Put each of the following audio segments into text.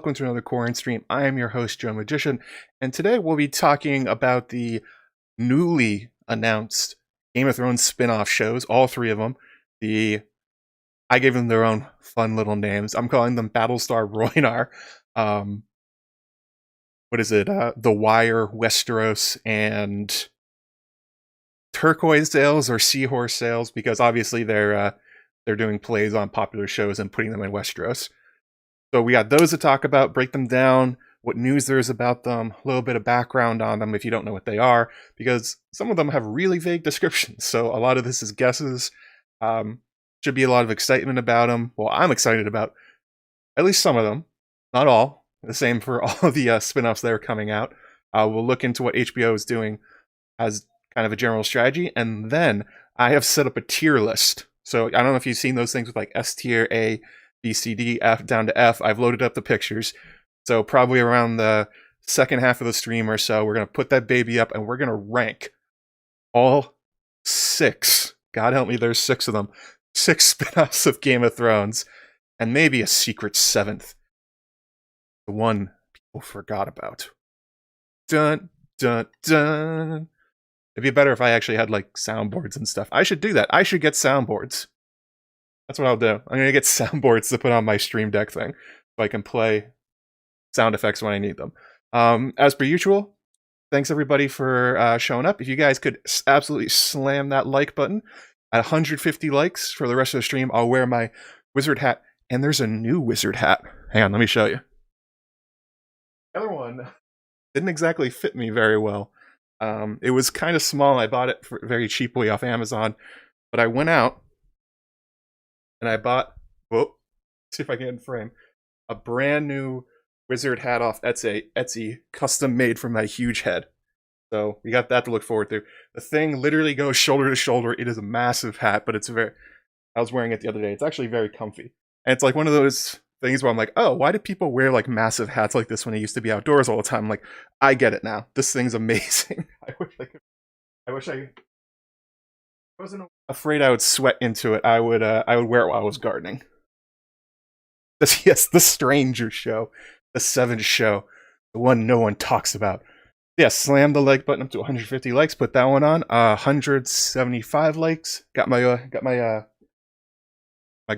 welcome to another Quaranstream. I am your host, JoeMagician, and today we'll be talking about the newly announced Game of Thrones spin-off shows, all three of them. I gave them their own fun little names. I'm calling them Battlestar Rhoynar, The Wire, Westeros, and Turquoise Sails or Seahorse Sails, because obviously they're doing plays on popular shows and putting them in Westeros. So we got those to talk about, break them down, what news there is about them, a little bit of background on them if you don't know what they are, because some of them have really vague descriptions. So a lot of this is guesses. Should be a lot of excitement about them. Well, I'm excited about at least some of them, not all. The same for all of the spin-offs that are coming out. We'll look into what HBO is doing as kind of a general strategy, and then I have set up a tier list. So I don't know if you've seen those things with like S tier, A, B, C, D, F, down to F. I've loaded up the pictures. So probably around the second half of the stream or so, we're going to put that baby up and we're going to rank all 6. God help me, there's 6 of them. 6 spin-offs of Game of Thrones. And maybe a secret 7th. The one people forgot about. Dun, dun, dun. It'd be better if I actually had like soundboards and stuff. I should do that. I should get soundboards. That's what I'll do. I'm going to get soundboards to put on my Stream Deck thing so I can play sound effects when I need them. As per usual, thanks everybody for showing up. If you guys could absolutely slam that like button at 150 likes for the rest of the stream, I'll wear my wizard hat. And there's a new wizard hat. Hang on, let me show you. The other one didn't exactly fit me very well. It was kind of small. I bought it very cheaply off Amazon, but I went out and I bought, see if I can get in frame, a brand new wizard hat off Etsy, custom made for my huge head. So we got that to look forward to. The thing literally goes shoulder to shoulder. It is a massive hat, but I was wearing it the other day. It's actually very comfy. And it's like one of those things where I'm like, oh, why do people wear like massive hats like this when they used to be outdoors all the time? I'm like, I get it now. This thing's amazing. I wasn't afraid I would sweat into it. I would wear it while I was gardening. Yes, the Stranger Show, the 7th show, the one no one talks about. Yeah, slam the like button up to 150 likes. Put that one on. 175 likes. Got my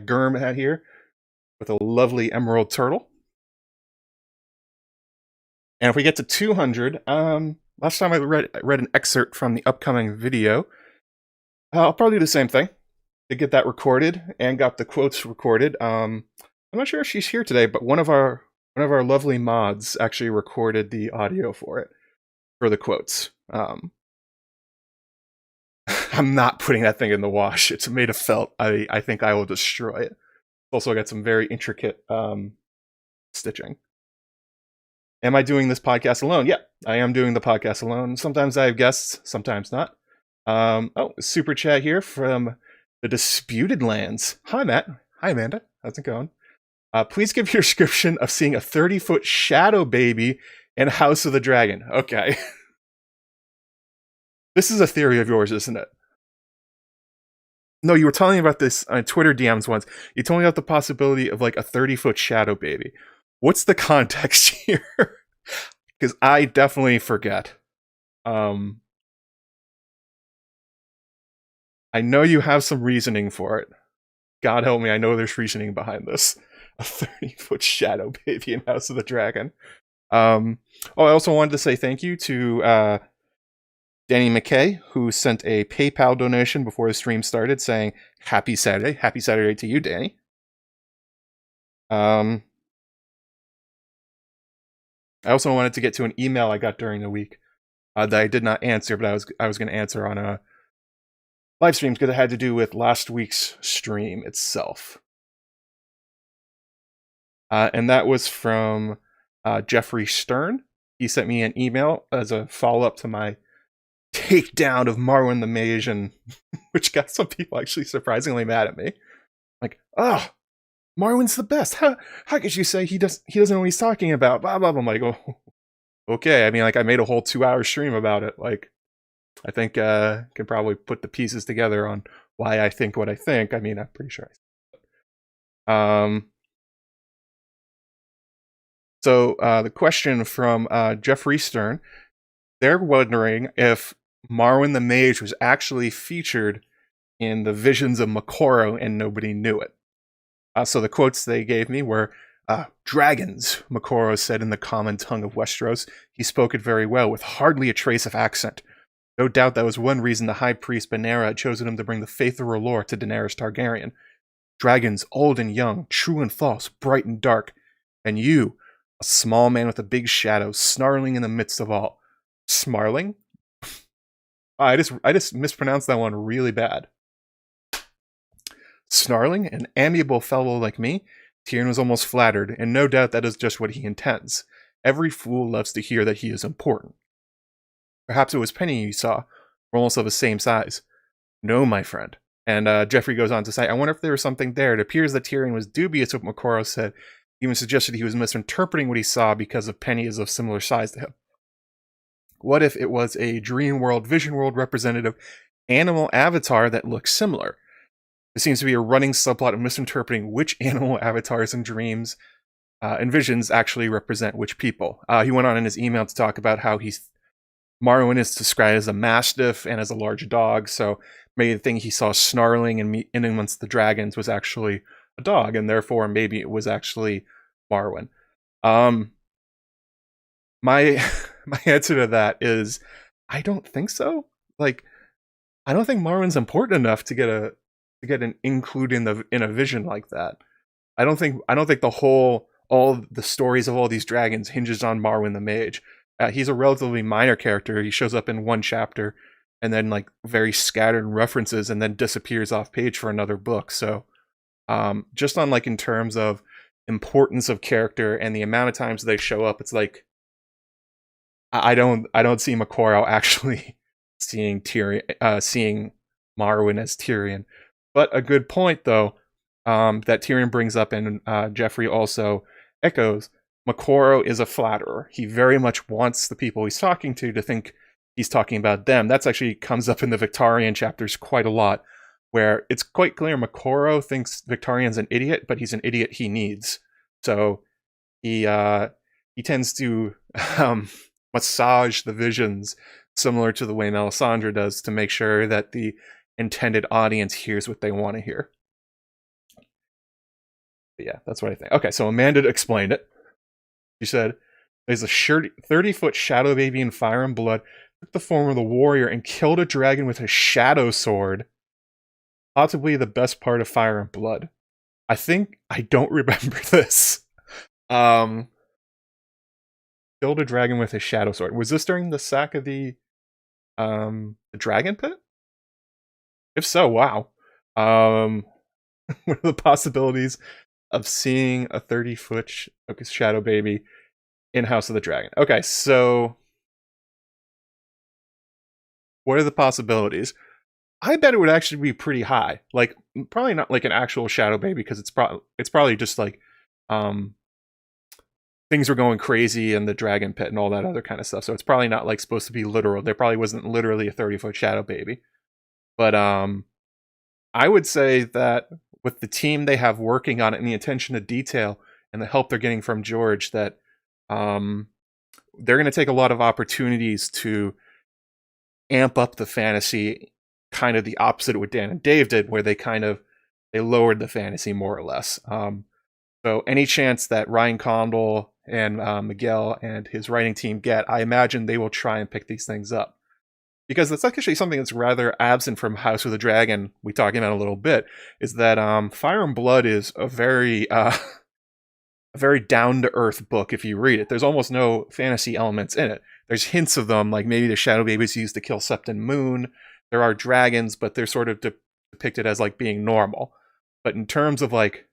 Germ hat here with a lovely emerald turtle. And if we get to 200, last time I read an excerpt from the upcoming video. I'll probably do the same thing to get that recorded and got the quotes recorded. I'm not sure if she's here today, but one of our lovely mods actually recorded the audio for the quotes. I'm not putting that thing in the wash. It's made of felt. I think I will destroy it. Also got some very intricate stitching. Am I doing this podcast alone? Yeah, I am doing the podcast alone. Sometimes I have guests, sometimes not. Super chat here from the Disputed Lands. Hi, Matt. Hi, Amanda. How's it going? Please give your description of seeing a 30-foot shadow baby in House of the Dragon. Okay. This is a theory of yours, isn't it? No, you were telling me about this on Twitter DMs once. You told me about the possibility of like a 30-foot shadow baby. What's the context here? Because I definitely forget. I know you have some reasoning for it. God help me, I know there's reasoning behind this. A 30-foot shadow baby in House of the Dragon. I also wanted to say thank you to Danny McKay, who sent a PayPal donation before the stream started saying, Happy Saturday. Happy Saturday to you, Danny. I also wanted to get to an email I got during the week that I did not answer, but I was going to answer on a live stream because it had to do with last week's stream itself. And that was from Jeffrey Stern. He sent me an email as a follow-up to my takedown of Marwyn the Mage, and which got some people actually surprisingly mad at me. Like, oh, Marwyn's the best. How could you say he doesn't know what he's talking about? Blah blah blah. I'm like, oh, okay. I mean, like, I made a whole 2-hour stream about it. Like, I think can probably put the pieces together on why I think what I think. I mean, I'm pretty sure. So the question from Jeffrey Stern, they're wondering if Marwyn the Mage was actually featured in the visions of Makoro and nobody knew it. So the quotes they gave me were, dragons, Makoro said in the common tongue of Westeros. He spoke it very well, with hardly a trace of accent. No doubt that was one reason the High Priest Benera had chosen him to bring the faith of R'hllor to Daenerys Targaryen. Dragons, old and young, true and false, bright and dark. And you, a small man with a big shadow, snarling in the midst of all. Snarling? I just mispronounced that one really bad. Snarling, an amiable fellow like me? Tyrion was almost flattered, and no doubt that is just what he intends. Every fool loves to hear that he is important. Perhaps it was Penny you saw. We're almost of the same size. No, my friend. And Jeffrey goes on to say, I wonder if there was something there. It appears that Tyrion was dubious of what Makoro said, even suggested he was misinterpreting what he saw because of Penny is of similar size to him. What if it was a dream world, vision world representative animal avatar that looks similar? There seems to be a running subplot of misinterpreting which animal avatars and dreams and visions actually represent which people. He went on in his email to talk about how Marwyn is described as a mastiff and as a large dog, so maybe the thing he saw snarling in amongst the dragons was actually a dog, and therefore maybe it was actually Marwyn. My answer to that is, I don't think so. Like, I don't think Marwyn's important enough to get an include in a vision like that. I don't think all the stories of all these dragons hinges on Marwyn the Mage. He's a relatively minor character. He shows up in one chapter and then like very scattered references and then disappears off page for another book. So just on like in terms of importance of character and the amount of times they show up, it's like I don't see Makoro actually seeing Marwyn as Tyrion. But a good point though, that Tyrion brings up and Jeffrey also echoes, Makoro is a flatterer. He very much wants the people he's talking to think he's talking about them. That's actually comes up in the Victarion chapters quite a lot, where it's quite clear Makoro thinks Victarion's an idiot, but he's an idiot he needs. So he tends to massage the visions similar to the way Melisandre does to make sure that the intended audience hears what they want to hear. But yeah, that's what I think. Okay, so Amanda explained it. She said, there's a 30-foot shadow baby in fire and blood, took the form of the warrior and killed a dragon with a shadow sword. Possibly the best part of Fire and Blood. I don't remember this. Killed a dragon with a shadow sword. Was this during the sack of the dragon pit? If so, wow. What are the possibilities of seeing a 30-foot shadow baby in House of the Dragon? Okay, so what are the possibilities? I bet it would actually be pretty high. Like, probably not like an actual shadow baby, because it's probably just like things were going crazy in the dragon pit and all that other kind of stuff. So it's probably not like supposed to be literal. There probably wasn't literally a 30-foot shadow baby. But I would say that with the team they have working on it and the attention to detail and the help they're getting from George, that they're going to take a lot of opportunities to amp up the fantasy, kind of the opposite of what Dan and Dave did, where they lowered the fantasy more or less. So any chance that Ryan Condal and Miguel and his writing team get, I imagine they will try and pick these things up. Because that's actually something that's rather absent from House of the Dragon, we talked about a little bit, is that Fire and Blood is a very down-to-earth book if you read it. There's almost no fantasy elements in it. There's hints of them, like maybe the Shadow Babies used to kill Septon Moon. There are dragons, but they're sort of depicted as like being normal. But in terms of like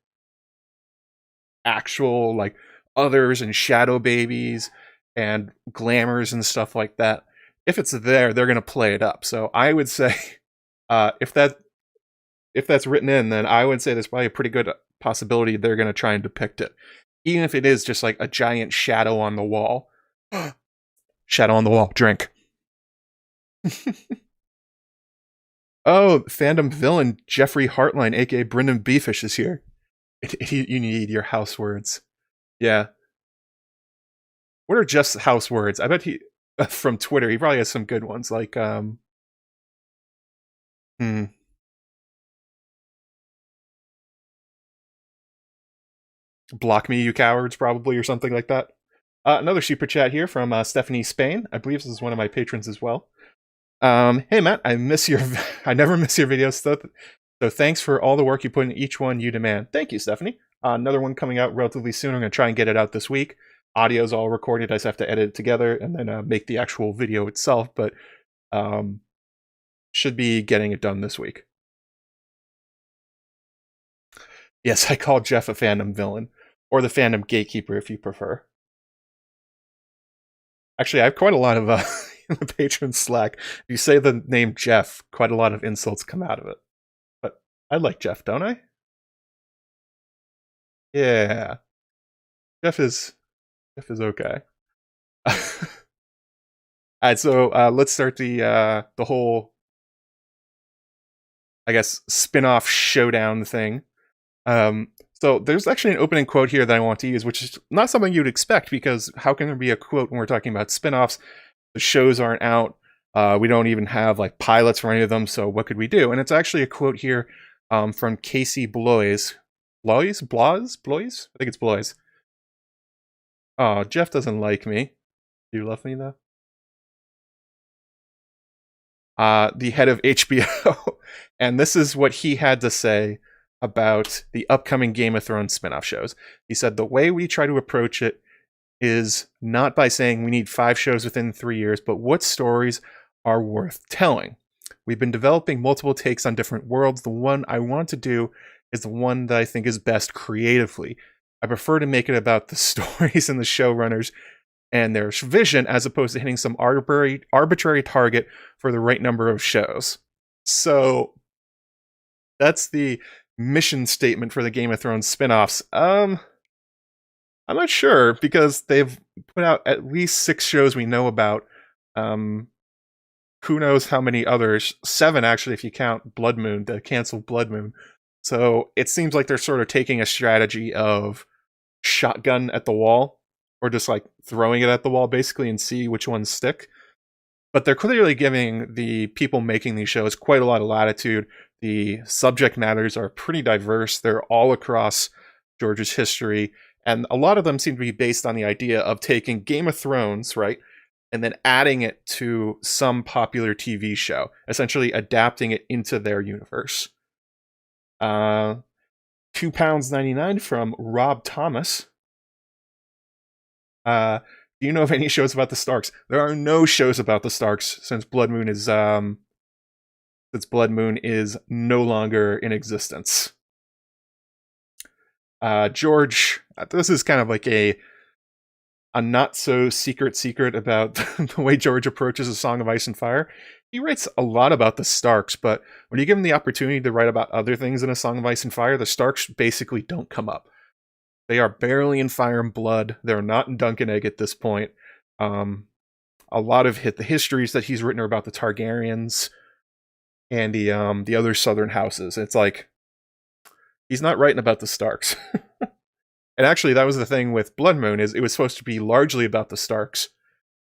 actual like others and Shadow Babies and glamours and stuff like that, if it's there, they're going to play it up. So I would say, if that's written in, then I would say there's probably a pretty good possibility they're going to try and depict it, even if it is just like a giant shadow on the wall. Shadow on the wall. Drink. Oh, fandom villain Jeffrey Hartline, aka Brendan Beefish, is here. You need your house words. Yeah. what are just house words? I bet he from Twitter. He probably has some good ones like block me, you cowards, probably, or something like that. Another super chat here from Stephanie Spain. I believe this is one of my patrons as well. Hey Matt, I miss your I never miss your videos, so thanks for all the work you put in each one you demand. Thank you, Stephanie. Another one coming out relatively soon. I'm going to try and get it out this week. Audio's all recorded. I just have to edit it together and then make the actual video itself, but should be getting it done this week. Yes, I call Jeff a fandom villain, or the fandom gatekeeper if you prefer. Actually, I have quite a lot of in the patron Slack. If you say the name Jeff, quite a lot of insults come out of it. But I like Jeff, don't I? Yeah. Jeff is okay. Alright, so let's start the whole, I guess, spin-off showdown thing. So there's actually an opening quote here that I want to use, which is not something you'd expect, because how can there be a quote when we're talking about spin-offs? The shows aren't out. We don't even have like pilots for any of them, so what could we do? And it's actually a quote here from Casey Bloys. Bloys? I think it's Bloys. Oh, Jeff doesn't like me. Do you love me, though? The head of HBO. And this is what he had to say about the upcoming Game of Thrones spin-off shows. He said, the way we try to approach it is not by saying we need 5 shows within 3 years, but what stories are worth telling. We've been developing multiple takes on different worlds. The one I want to do is the one that I think is best creatively. I prefer to make it about the stories and the showrunners and their vision, as opposed to hitting some arbitrary target for the right number of shows. So that's the mission statement for the Game of Thrones spin-offs. I'm not sure, because they've put out at least 6 shows we know about. Who knows how many others? 7, actually, if you count Blood Moon, the canceled Blood Moon. So it seems like they're sort of taking a strategy of shotgun at the wall, or just like throwing it at the wall, basically, and see which ones stick. But they're clearly giving the people making these shows quite a lot of latitude. The subject matters are pretty diverse. They're all across George's history. And a lot of them seem to be based on the idea of taking Game of Thrones, right, and then adding it to some popular TV show, essentially adapting it into their universe. £2.99 from Rob Thomas. Do you know of any shows about the Starks? There are no shows about the Starks since Blood Moon is no longer in existence. George, this is kind of like a not so secret about the way George approaches A Song of Ice and Fire. He writes a lot about the Starks, but when you give him the opportunity to write about other things in A Song of Ice and Fire, the Starks basically don't come up. They are barely in Fire and Blood. They're not in Dunk and Egg at this point. A lot of the histories that he's written are about the Targaryens and the other southern houses. It's like, he's not writing about the Starks. And actually, that was the thing with Blood Moon, is it was supposed to be largely about the Starks.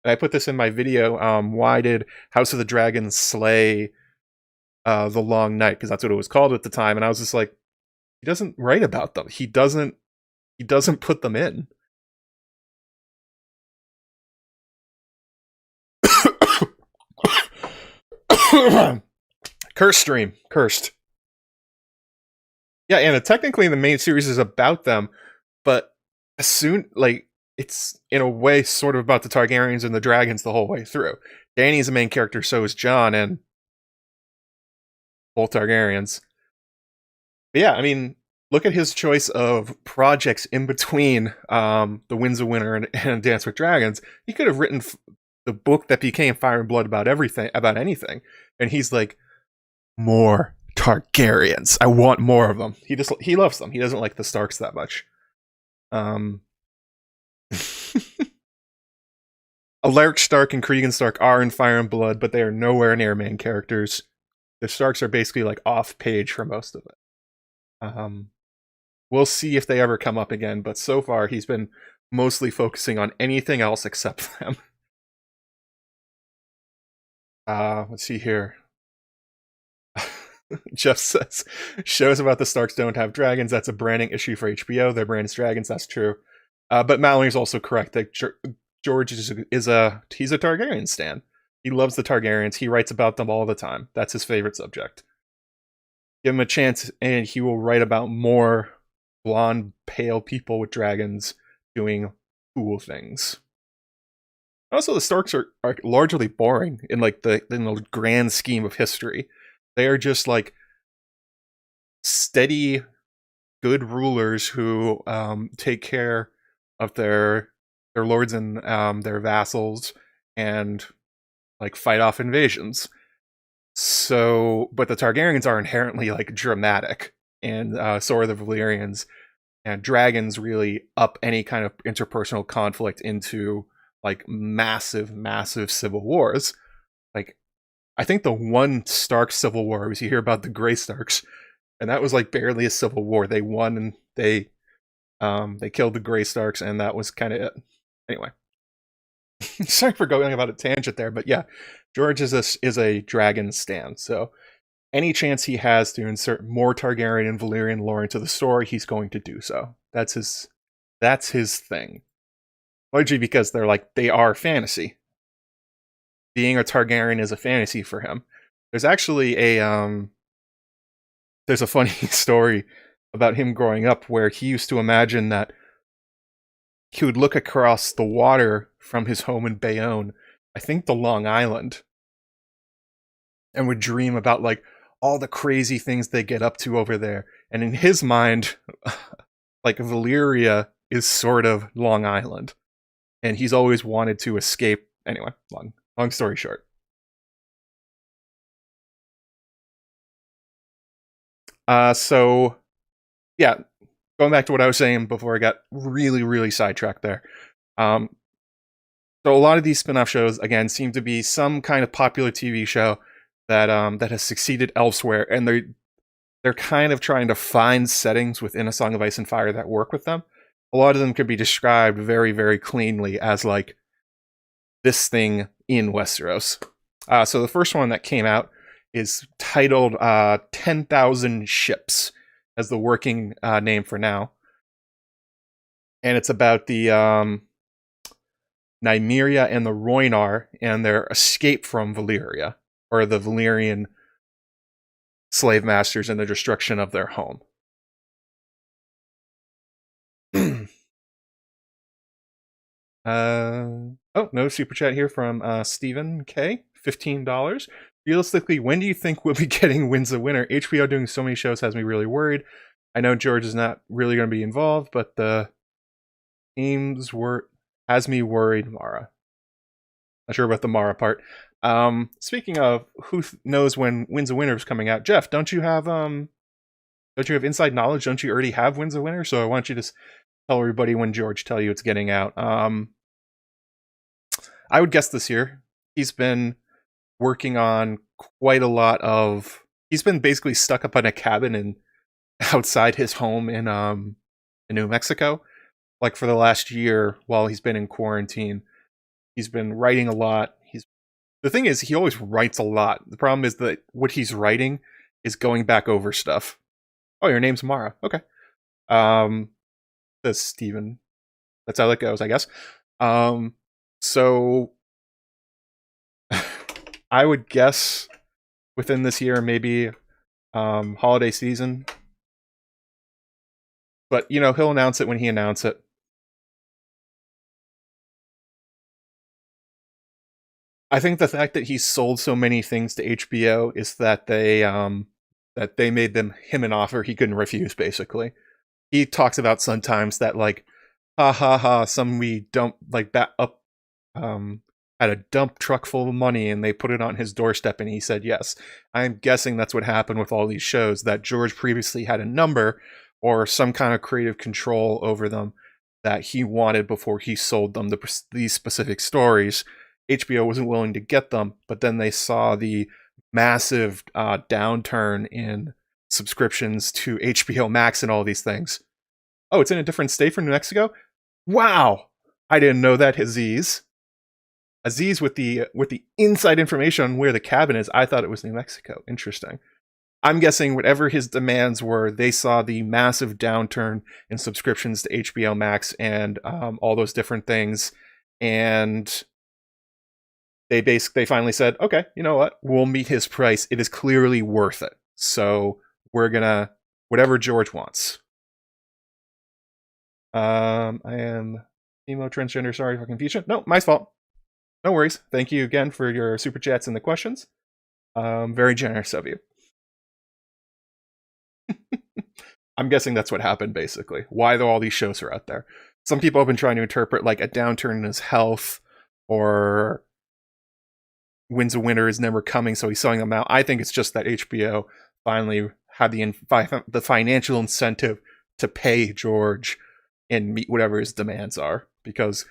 And I put this in my video, why did House of the Dragon slay the Long Night? Because that's what it was called at the time. And I was just like, he doesn't write about them. He doesn't put them in. Cursed stream. Cursed. Yeah, and technically the main series is about them, but as soon, like, it's in a way sort of about the Targaryens and the dragons the whole way through. Dany's the main character, so is Jon, and both Targaryens. But yeah, I mean, look at his choice of projects in between The Winds of Winter and Dance with Dragons. He could have written the book that became Fire and Blood about anything. And he's like, more Targaryens. I want more of them. He loves them. He doesn't like the Starks that much. Alaric Stark and Cregan Stark are in Fire and Blood, but they are nowhere near main characters. The Starks are basically like off page for most of it. We'll see if they ever come up again, but so far he's been mostly focusing on anything else except them. Let's see here. Jeff says, shows about the Starks don't have dragons. That's a branding issue for HBO. Their brand is dragons. That's true. But Mallory's also correct that George is he's a Targaryen stan. He loves the Targaryens. He writes about them all the time. That's his favorite subject. Give him a chance, and he will write about more blonde, pale people with dragons doing cool things. Also, the Starks are largely boring in the grand scheme of history. They are just like steady, good rulers who take care of their lords and their vassals and like fight off invasions. So, but the Targaryens are inherently like dramatic, and so are the Velaryons. And dragons really up any kind of interpersonal conflict into like massive, massive civil wars. Like, I think the one Stark civil war was you hear about the Grey Starks, and that was like barely a civil war. They won and they killed the Grey Starks, and that was kind of it. Anyway, sorry for going about a tangent there, but yeah, George is a dragon stan. So any chance he has to insert more Targaryen and Valyrian lore into the story, he's going to do so. That's his thing. Largely because they are fantasy. Being a Targaryen is a fantasy for him. There's actually there's a funny story about him growing up where he used to imagine that he would look across the water from his home in Bayonne, I think the Long Island, and would dream about like all the crazy things they get up to over there. And in his mind, like Valyria is sort of Long Island. And he's always wanted to escape. Anyway, long story short. So, yeah, going back to what I was saying before I got really, really sidetracked there. So a lot of these spin-off shows, again, seem to be some kind of popular TV show that has succeeded elsewhere, and they're kind of trying to find settings within A Song of Ice and Fire that work with them. A lot of them could be described very, very cleanly as like this thing in Westeros. So the first one that came out is titled 10,000 Ships as the working name for now. And it's about the Nymeria and the Rhoynar and their escape from Valyria, or the Valyrian slave masters and the destruction of their home. No super chat here from Stephen K. $15. Realistically, when do you think we'll be getting Winds of Winter? HBO doing so many shows has me really worried. I know George is not really going to be involved, but the games has me worried, Mara. Not sure about the Mara part. Speaking of who knows when Winds of Winter is coming out, Jeff, don't you have inside knowledge? Don't you already have Winds of Winter? So I want you to tell everybody when George tell you it's getting out. I would guess this year. He's been working on quite a lot of. He's been basically stuck up in a cabin outside his home in New Mexico, like for the last year while he's been in quarantine. He's been writing a lot. The thing is, he always writes a lot. The problem is that what he's writing is going back over stuff. Oh, your name's Mara. Okay. Says Steven. That's how that goes, I guess. So I would guess within this year, maybe holiday season. But, he'll announce it when he announces it. I think the fact that he sold so many things to HBO is that they made him an offer he couldn't refuse, basically. He talks about sometimes that, like, we dumped, like, had a dump truck full of money and they put it on his doorstep and he said yes. I'm guessing that's what happened with all these shows, that George previously had a number or some kind of creative control over them that he wanted before he sold them these specific stories. HBO wasn't willing to get them, but then they saw the massive downturn in subscriptions to HBO Max and all these things. Oh, it's in a different state from New Mexico? Wow, I didn't know that, Aziz. Aziz with the inside information on where the cabin is. I thought it was New Mexico. Interesting. I'm guessing whatever his demands were, they saw the massive downturn in subscriptions to HBO Max and all those different things, and they finally said, okay, you know what? We'll meet his price. It is clearly worth it. So we're gonna whatever George wants. I am emo transgender. Sorry for confusion. No, my fault. No worries. Thank you again for your super chats and the questions. Very generous of you. I'm guessing that's what happened, basically. Why all these shows are out there. Some people have been trying to interpret like a downturn in his health, or Winds of Winter is never coming, so he's selling them out. I think it's just that HBO finally had the financial incentive to pay George and meet whatever his demands are, because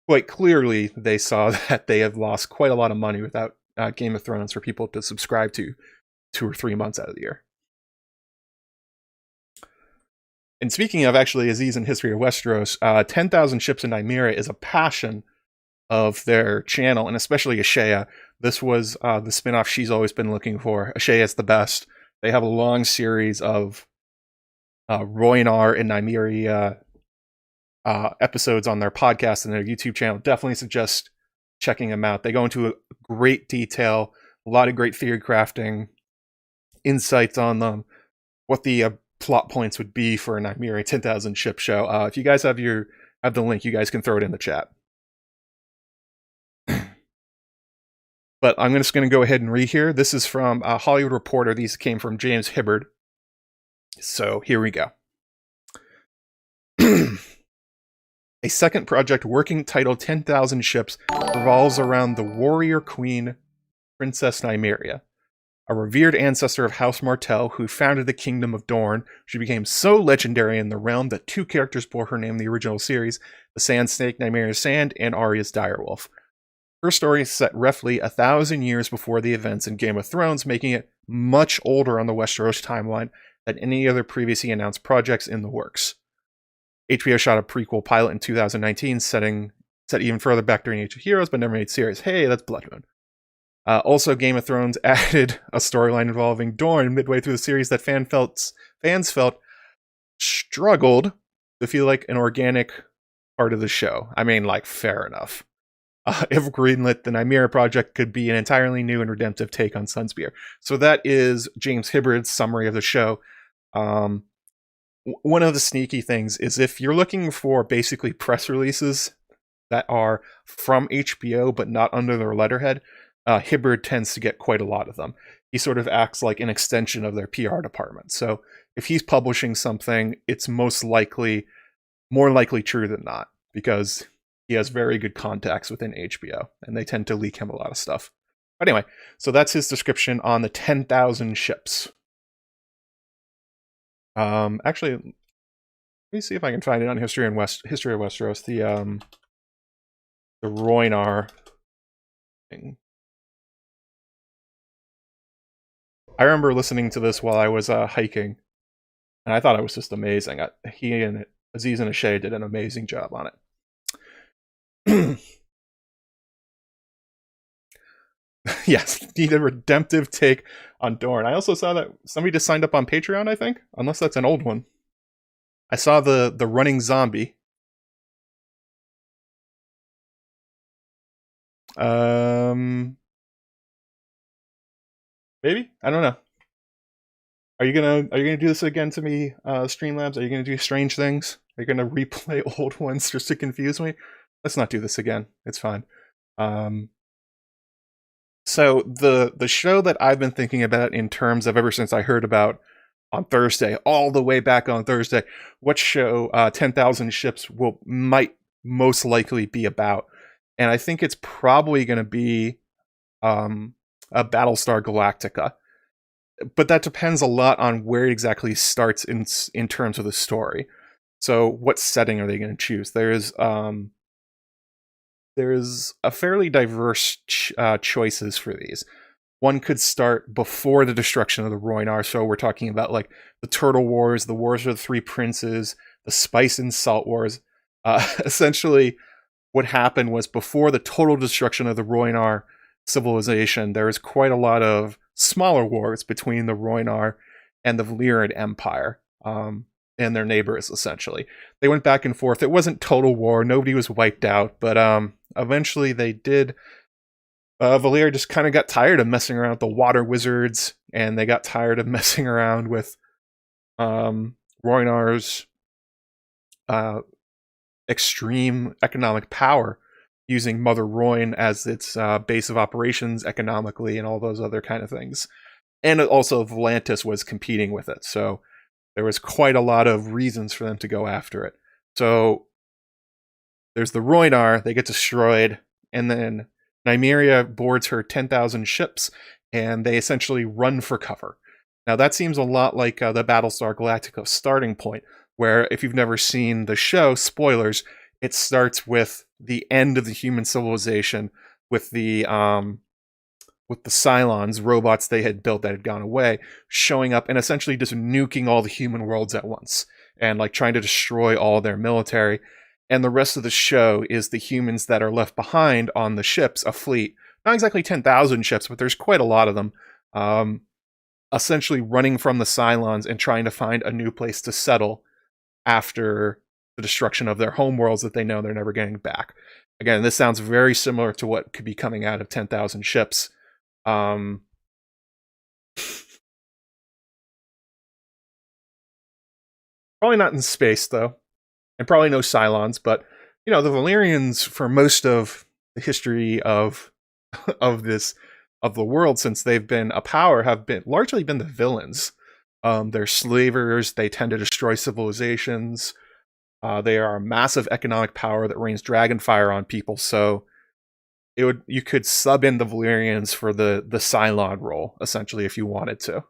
quite clearly they saw that they have lost quite a lot of money without Game of Thrones for people to subscribe to 2 or 3 months out of the year. And speaking of actually Aziz and History of Westeros, 10,000 Ships in Nymeria is a passion of their channel, and especially Ashea. This was the spinoff she's always been looking for. Ashea is the best. They have a long series of Rhoynar and Nymeria episodes on their podcast and their YouTube channel. Definitely suggest checking them out. They go into great detail, a lot of great theory crafting, insights on them, what the plot points would be for a Nymeria 10,000 ship show. If you guys have the link, you guys can throw it in the chat. But I'm just going to go ahead and read here. This is from Hollywood Reporter. These came from James Hibbard. So here we go. A second project working titled 10,000 Ships revolves around the warrior queen, Princess Nymeria, a revered ancestor of House Martell who founded the Kingdom of Dorne. She became so legendary in the realm that 2 characters bore her name in the original series, the Sand Snake, Nymeria's Sand, and Arya's Direwolf. Her story is set roughly 1,000 years before the events in Game of Thrones, making it much older on the Westeros timeline than any other previously announced projects in the works. HBO shot a prequel pilot in 2019, set even further back during Age of Heroes, but never made series. Hey, that's Blood Moon. Also, Game of Thrones added a storyline involving Dorne midway through the series that fans felt struggled to feel like an organic part of the show. I mean, like, fair enough. If greenlit, the Nymeria project could be an entirely new and redemptive take on Sunspear. So that is James Hibbard's summary of the show. One of the sneaky things is if you're looking for basically press releases that are from HBO but not under their letterhead, Hibbard tends to get quite a lot of them. He sort of acts like an extension of their PR department. So if he's publishing something, it's more likely true than not, because he has very good contacts within HBO, and they tend to leak him a lot of stuff. But anyway, so that's his description on the 10,000 ships. Actually, let me see if I can find it on History of Westeros. The Rhoynar thing. I remember listening to this while I was hiking, and I thought it was just amazing. He and Aziz and Ashea did an amazing job on it. Yes, need a redemptive take on Dorne. I also saw that somebody just signed up on Patreon, I think, unless that's an old one. I saw the running zombie. Maybe? I don't know. Are you gonna do this again to me, Streamlabs? Are you gonna do strange things? Are you gonna replay old ones just to confuse me? Let's not do this again. It's fine. So the show that I've been thinking about in terms of ever since I heard about on Thursday, all the way back on Thursday, what show 10,000 Ships might most likely be about. And I think it's probably going to be a Battlestar Galactica. But that depends a lot on where it exactly starts in terms of the story. So what setting are they going to choose? There's a fairly diverse choices for these. One could start before the destruction of the Rhoynar, so we're talking about like the Turtle Wars, the Wars of the Three Princes, the Spice and Salt Wars. Essentially, what happened was before the total destruction of the Rhoynar civilization, there was quite a lot of smaller wars between the Rhoynar and the Valyrian Empire, and their neighbors, essentially. They went back and forth. It wasn't total war. Nobody was wiped out, but eventually they did. Valyria just kind of got tired of messing around with the water wizards, and they got tired of messing around with Rhoynar's extreme economic power, using Mother Rhoyne as its base of operations economically and all those other kind of things. And also Volantis was competing with it, so there was quite a lot of reasons for them to go after it. So there's the Rhoynar, they get destroyed, and then Nymeria boards her 10,000 ships, and they essentially run for cover. Now that seems a lot like the Battlestar Galactica starting point, where if you've never seen the show, spoilers, it starts with the end of the human civilization, with the Cylons, robots they had built that had gone away, showing up and essentially just nuking all the human worlds at once, and like trying to destroy all their military. And the rest of the show is the humans that are left behind on the ships, a fleet. Not exactly 10,000 ships, but there's quite a lot of them. Essentially running from the Cylons and trying to find a new place to settle after the destruction of their homeworlds that they know they're never getting back. Again, this sounds very similar to what could be coming out of 10,000 ships. Probably not in space, though. And probably no Cylons, but, you know, the Valyrians, for most of the history of the world since they've been a power, have been largely been the villains. They're slavers, they tend to destroy civilizations. They are a massive economic power that rains dragonfire on people, so you could sub in the Valyrians for the Cylon role, essentially, if you wanted to.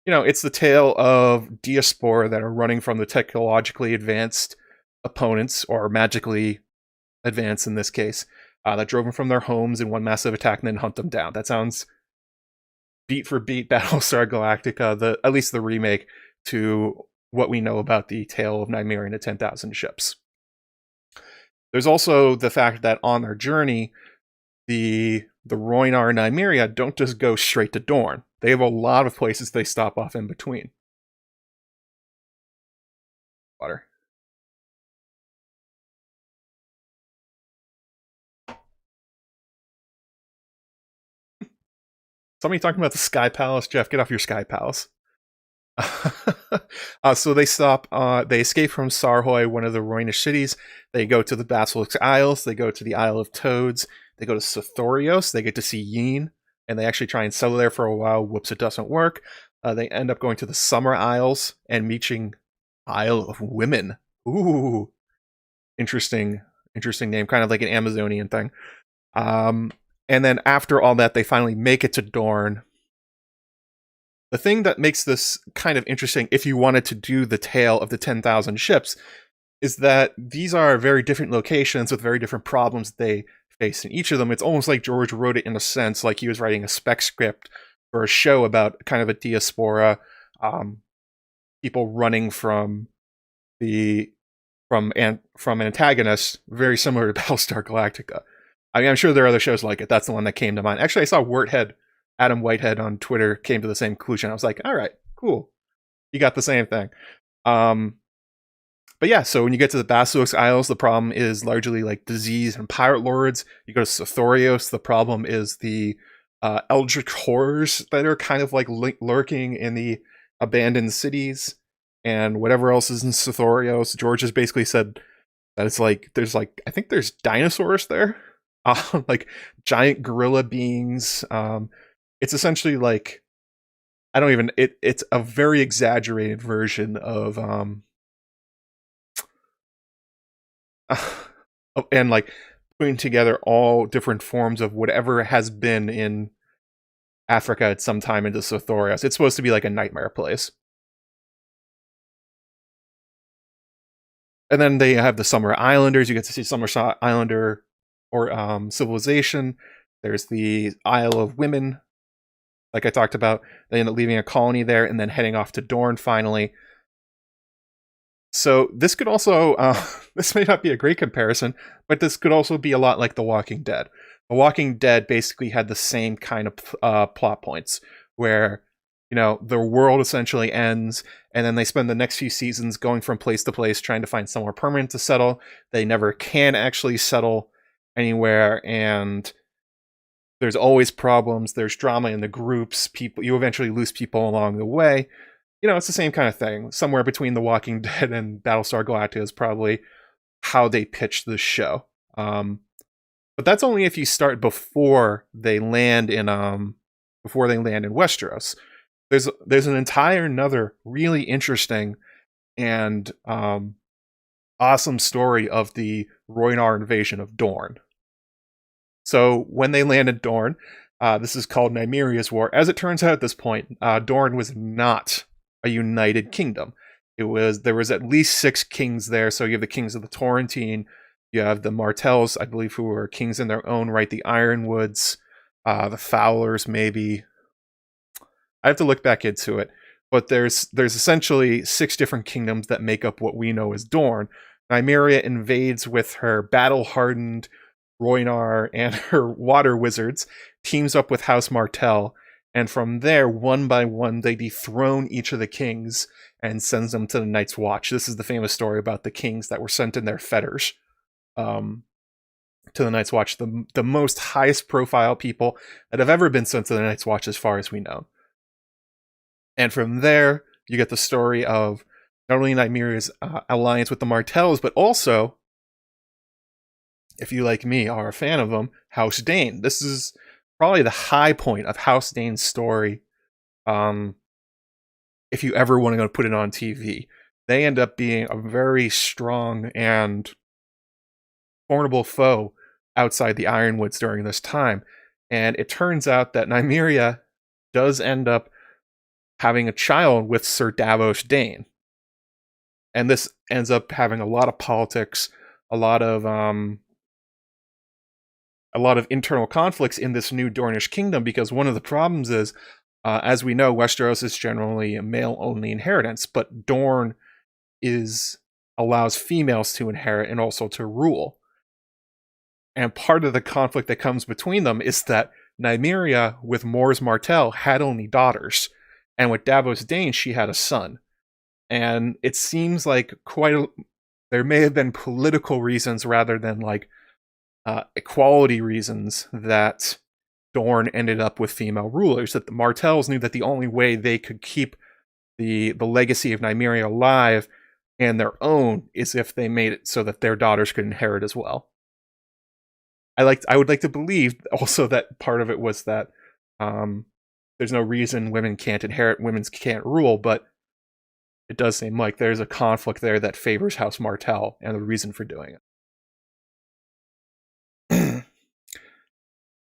You know, it's the tale of diaspora that are running from the technologically advanced opponents, or magically advanced in this case, that drove them from their homes in one massive attack and then hunt them down. That sounds beat for beat Battlestar Galactica, at least the remake, to what we know about the tale of Nymeria and the 10,000 ships. There's also the fact that on their journey, the Rhoynar and Nymeria don't just go straight to Dorne. They have a lot of places they stop off in between. Water. Somebody talking about the Sky Palace? Jeff, get off your Sky Palace. So they stop, they escape from Sarhoy, one of the Rhoynish cities. They go to the Basilisk Isles, they go to the Isle of Toads, they go to Sothorios, they get to see Yin, and they actually try and settle there for a while. Whoops, it doesn't work. They end up going to the Summer Isles and meeting Isle of Women. Ooh, interesting name, kind of like an Amazonian thing. And then after all that, they finally make it to Dorne. The thing that makes this kind of interesting, if you wanted to do the tale of the 10,000 ships, is that these are very different locations with very different problems they face in each of them. It's almost like George wrote it in a sense like he was writing a spec script for a show about kind of a diaspora, people running from antagonists, very similar to Battlestar Galactica. I mean, I'm sure there are other shows like it. That's the one that came to mind. Actually, I saw Adam Whitehead on Twitter came to the same conclusion. I was like, all right, cool. You got the same thing. But yeah, so when you get to the Basilisk Isles, the problem is largely like disease and pirate lords. You go to Sothorios, the problem is the eldritch horrors that are kind of like lurking in the abandoned cities and whatever else is in Sothorios. George has basically said that it's like, I think there's dinosaurs there. Like giant gorilla beings. It's essentially like, it's a very exaggerated version of and like putting together all different forms of whatever has been in Africa at some time into Sothorios. It's supposed to be like a nightmare place. And then they have the Summer Islanders. You get to see Summer Islander or civilization. There's the Isle of Women, like I talked about. They end up leaving a colony there and then heading off to Dorne finally. So this could also, this may not be a great comparison, but this could also be a lot like The Walking Dead. The Walking Dead basically had the same kind of plot points, where, you know, the world essentially ends, and then they spend the next few seasons going from place to place trying to find somewhere permanent to settle. They never can actually settle anywhere, and there's always problems. There's drama in the groups. You eventually lose people along the way. You know, it's the same kind of thing. Somewhere between The Walking Dead and Battlestar Galactica is probably how they pitched the show. But that's only if you start before they land in Westeros. There's an entire another really interesting and awesome story of the Rhoynar invasion of Dorne. So when they landed Dorne, this is called Nymeria's War. As it turns out at this point, Dorne was not a united kingdom. There was at least 6 kings there. So you have the kings of the Torrentine, you have the Martells, I believe, who were kings in their own right, the Ironwoods, the Fowlers, maybe. I have to look back into it, but there's essentially 6 different kingdoms that make up what we know as Dorne. Nymeria invades with her battle-hardened Rhoynar and her water wizards, teams up with House Martell, and from there, one by one, they dethrone each of the kings and sends them to the Night's Watch. This is the famous story about the kings that were sent in their fetters to the Night's Watch, the most highest profile people that have ever been sent to the Night's Watch as far as we know. And from there, you get the story of not only Nymeria's alliance with the Martells, but also, if you, like me, are a fan of them, House Dane. This is probably the high point of House Dane's story. If you ever want to go put it on TV, they end up being a very strong and formidable foe outside the Ironwoods during this time. And it turns out that Nymeria does end up having a child with Sir Davos Dane. And this ends up having a lot of politics, a lot of internal conflicts in this new Dornish kingdom, because one of the problems is, as we know, Westeros is generally a male-only inheritance, but Dorne allows females to inherit and also to rule. And part of the conflict that comes between them is that Nymeria, with Mors Martell, had only daughters, and with Davos Dane, she had a son. And it seems like there may have been political reasons rather than equality reasons that Dorne ended up with female rulers, that the Martells knew that the only way they could keep the legacy of Nymeria alive and their own is if they made it so that their daughters could inherit as well. I would like to believe also that part of it was that there's no reason women can't inherit, women can't rule, but it does seem like there's a conflict there that favors House Martell and the reason for doing it.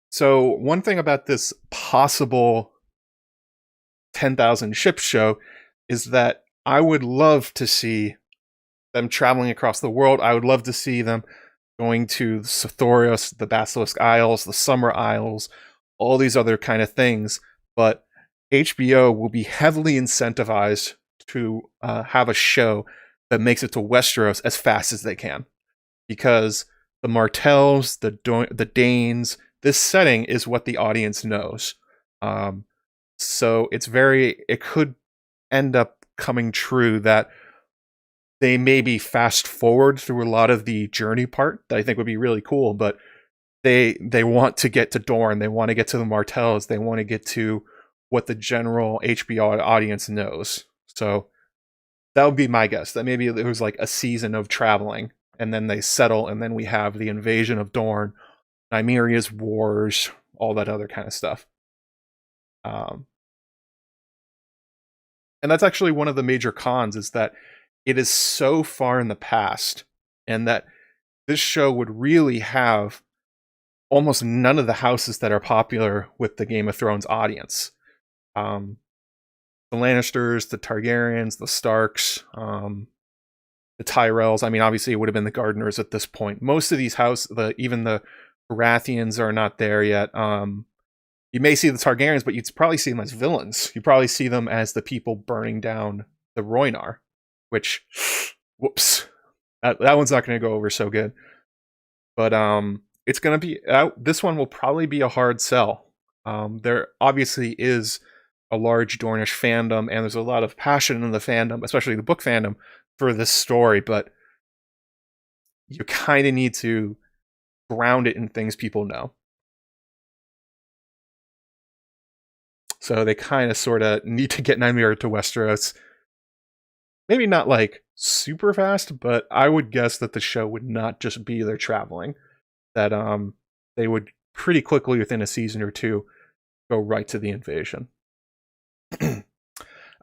So one thing about this possible 10,000 ship show is that I would love to see them traveling across the world. I would love to see them going to Sothorios, the Basilisk Isles, the Summer Isles, all these other kind of things. But HBO will be heavily incentivized to have a show that makes it to Westeros as fast as they can. Because the Martells, the Danes, this setting is what the audience knows. So it could end up coming true that they maybe fast forward through a lot of the journey part that I think would be really cool, but they want to get to Dorne, they want to get to the Martells, they want to get to what the general HBO audience knows. So that would be my guess, that maybe it was like a season of traveling, and then they settle, and then we have the invasion of Dorne, Nymeria's wars, all that other kind of stuff. And that's actually one of the major cons, is that it is so far in the past, and that this show would really have almost none of the houses that are popular with the Game of Thrones audience. The Lannisters, the Targaryens, the Starks, the Tyrells. I mean, obviously it would have been the Gardeners at this point. Most of these houses, even the Baratheons are not there yet. You may see the Targaryens, but you'd probably see them as villains. You probably see them as the people burning down the Rhoynar, which Whoops. That one's not going to go over so good. But it's going to be this one will probably be a hard sell. There obviously is a large Dornish fandom, and there's a lot of passion in the fandom, especially the book fandom, for this story, but you kind of need to ground it in things people know. So they kind of sort of need to get Nymeria to Westeros. Maybe not like super fast, but I would guess that the show would not just be their traveling. That they would pretty quickly, within a season or two, go right to the invasion.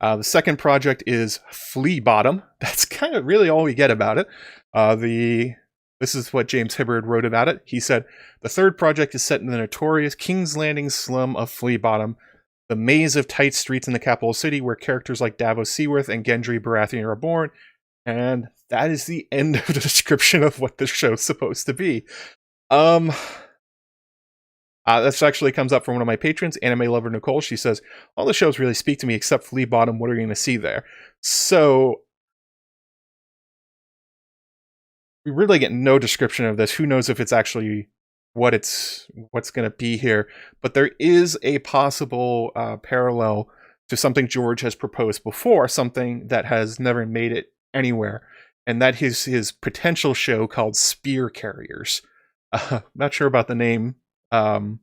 The second project is Flea Bottom. That's kind of really all we get about it. This is what James Hibbard wrote about it. He said, the third project is set in the notorious King's Landing slum of Flea Bottom, the maze of tight streets in the capital city where characters like Davos Seaworth and Gendry Baratheon are born. And that is the end of the description of what this show's supposed to be. This actually comes up from one of my patrons, anime lover Nicole. She says, all the shows really speak to me except Flea Bottom. What are you going to see there? So we really get no description of this. Who knows if it's actually what's going to be here. But there is a possible parallel to something George has proposed before, something that has never made it anywhere. And that is his potential show called Spear Carriers. Not sure about the name. But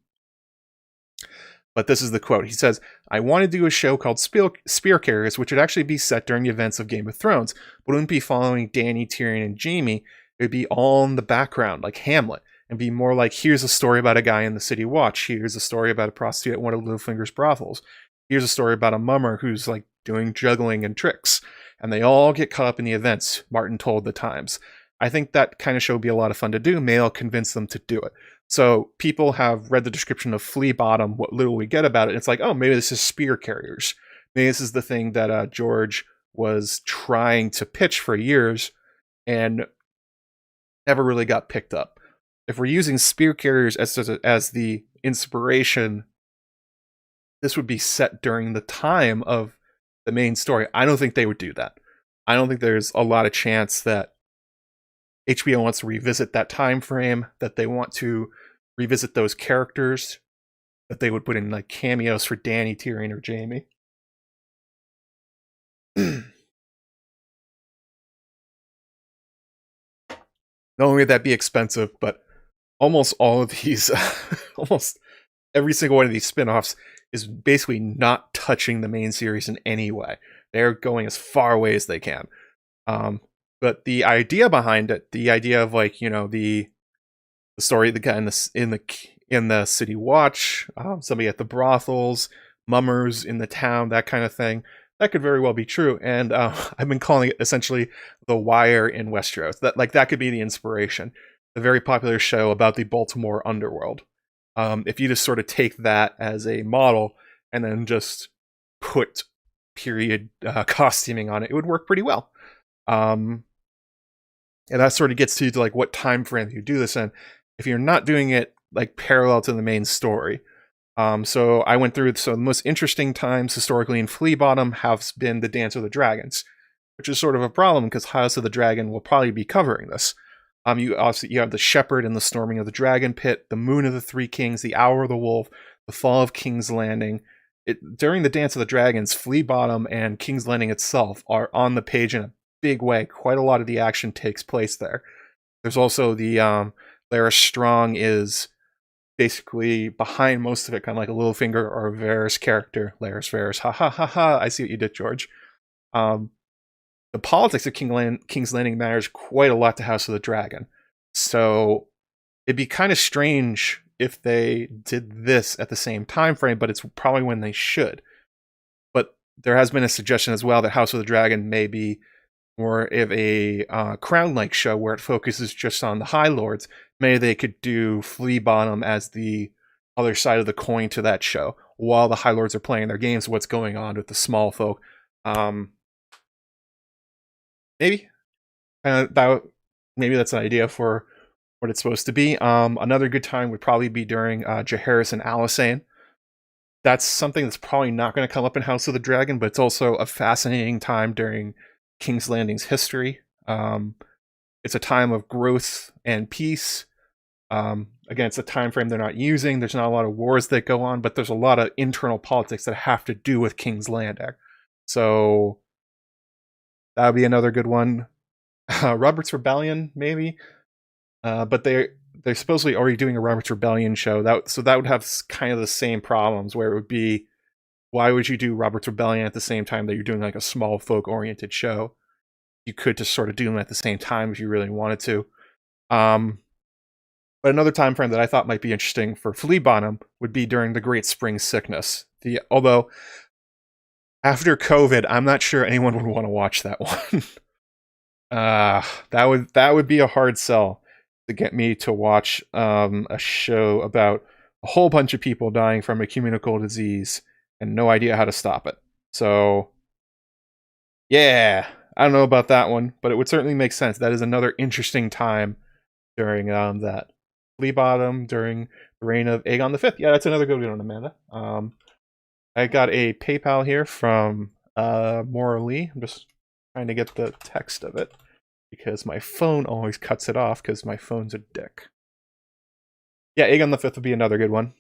this is the quote. He says, I want to do a show called Spear Carriers, which would actually be set during the events of Game of Thrones, but wouldn't be following Dany, Tyrion, and Jaime. It would be all in the background, like Hamlet, and be more like, here's a story about a guy in the city watch. Here's a story about a prostitute at one of Littlefinger's brothels. Here's a story about a mummer who's like doing juggling and tricks. And they all get caught up in the events, Martin told the Times. I think that kind of show would be a lot of fun to do. Maybe I'll convince them to do it. So people have read the description of Flea Bottom, what little we get about it. And it's like, oh, maybe this is Spear Carriers. Maybe this is the thing that George was trying to pitch for years and never really got picked up. If we're using Spear Carriers as the inspiration, this would be set during the time of the main story. I don't think they would do that. I don't think there's a lot of chance that HBO wants to revisit that time frame, that they want to revisit those characters, that they would put in like cameos for Dany, Tyrion, or Jaime. Not only would that be expensive, but almost all of these, almost every single one of these spin-offs is basically not touching the main series in any way. They're going as far away as they can. But the idea behind it, the idea of like, you know, the story of the guy in the city watch, somebody at the brothels, mummers in the town, that kind of thing, that could very well be true. And I've been calling it essentially The Wire in Westeros. That could be the inspiration. A very popular show about the Baltimore underworld. If you just sort of take that as a model and then just put period costuming on it, it would work pretty well. And that sort of gets to like what time frame you do this in. If you're not doing it like parallel to the main story. So I went through, so the most interesting times historically in Flea Bottom have been the Dance of the Dragons, which is sort of a problem because House of the Dragon will probably be covering this. You have the Shepherd and the Storming of the Dragon Pit, the Moon of the Three Kings, the Hour of the Wolf, the Fall of King's Landing. During the Dance of the Dragons, Flea Bottom and King's Landing itself are on the page in a big way. Quite a lot of the action takes place there. There's also the Larys Strong is basically behind most of it, kind of like a Littlefinger or a Varys character. Varys, ha ha ha ha. I see what you did, George. The politics of King's Landing matters quite a lot to House of the Dragon. So it'd be kind of strange if they did this at the same time frame, but it's probably when they should. But there has been a suggestion as well that House of the Dragon may be more of a Crown-like show where it focuses just on the High Lords. Maybe they could do Flea Bottom as the other side of the coin to that show while the High Lords are playing their games. What's going on with the small folk? Maybe maybe that's an idea for what it's supposed to be. Another good time would probably be during Jaehaerys and Alysanne. That's something that's probably not going to come up in House of the Dragon, but it's also a fascinating time during King's Landing's history. It's a time of growth and peace. Again, it's a time frame they're not using. There's not a lot of wars that go on, but there's a lot of internal politics that have to do with King's Landing. So that would be another good one. Robert's Rebellion, maybe. But they're supposedly already doing a Robert's Rebellion show. So that would have kind of the same problems, where it would be, why would you do Robert's Rebellion at the same time that you're doing like a small folk-oriented show? You could just sort of do them at the same time if you really wanted to. But another time frame that I thought might be interesting for Flea Bottom would be during the Great Spring Sickness. Although, after COVID, I'm not sure anyone would want to watch that one. That would be a hard sell to get me to watch a show about a whole bunch of people dying from a communicable disease and no idea how to stop it. So, yeah, I don't know about that one, but it would certainly make sense. That is another interesting time during that. Flea Bottom during the reign of Aegon the Fifth. Yeah, that's another good one, Amanda. I got a PayPal here from Maura Lee. I'm just trying to get the text of it because my phone always cuts it off because my phone's a dick. Yeah, Aegon the Fifth would be another good one.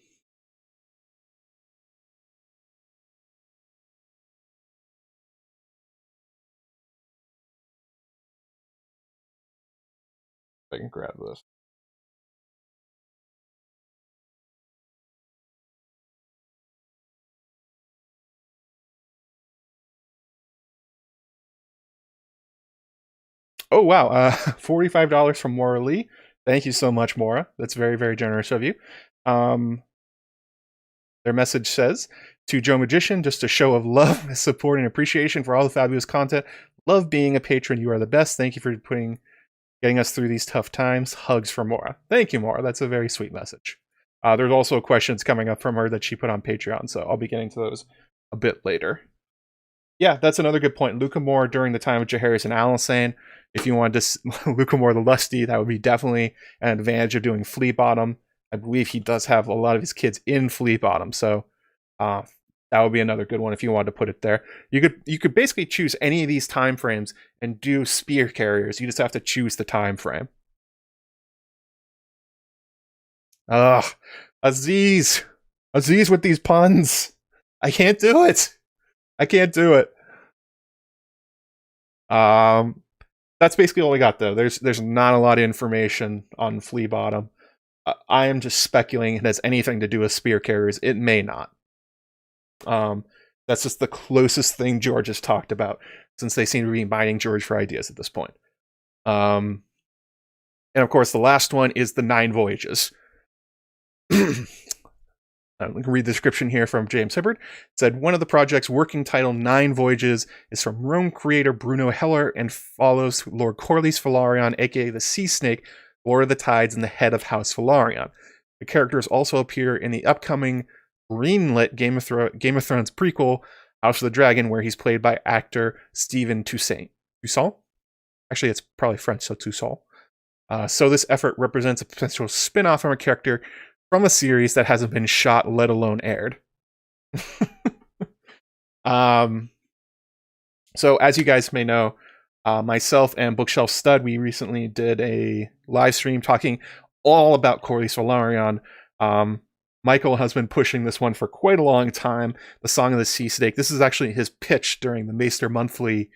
If I can grab this. Oh, wow. $45 from Maura Lee. Thank you so much, Maura. That's very, very generous of you. Their message says, to Joe Magician, just a show of love, support, and appreciation for all the fabulous content. Love being a patron. You are the best. Thank you for getting us through these tough times. Hugs from Maura. Thank you, Maura. That's a very sweet message. There's also questions coming up from her that she put on Patreon, so I'll be getting to those a bit later. Yeah, that's another good point. Lucamore during the time of Jaehaerys and Alysanne. If you wanted to Lucamore the Lusty, that would be definitely an advantage of doing Flea Bottom. I believe he does have a lot of his kids in Flea Bottom, so that would be another good one if you wanted to put it there. You could basically choose any of these time frames and do spear carriers. You just have to choose the time frame. Ugh, Aziz with these puns. I can't do it. That's basically all I got, though. There's not a lot of information on Flea Bottom. I am just speculating it has anything to do with spear carriers. It may not. That's just the closest thing George has talked about, since they seem to be mining George for ideas at this point. And of course, the last one is the 9 Voyages. I can read the description here from James Hibbard. It said, one of the project's working title, 9 Voyages, is from Rome creator Bruno Heller and follows Lord Corlys Velaryon, aka the Sea Snake, Lord of the Tides, and the head of House Velaryon. The characters also appear in the upcoming greenlit Game of Thrones prequel, House of the Dragon, where he's played by actor Stephen Toussaint. Actually, it's probably French, so Toussaint. So this effort represents a potential spin-off from a character from a series that hasn't been shot, let alone aired. So as you guys may know, myself and Bookshelf Stud, we recently did a live stream talking all about Corlys Velaryon. Michael has been pushing this one for quite a long time, the Song of the Sea Snake. This is actually his pitch during the Maester Monthly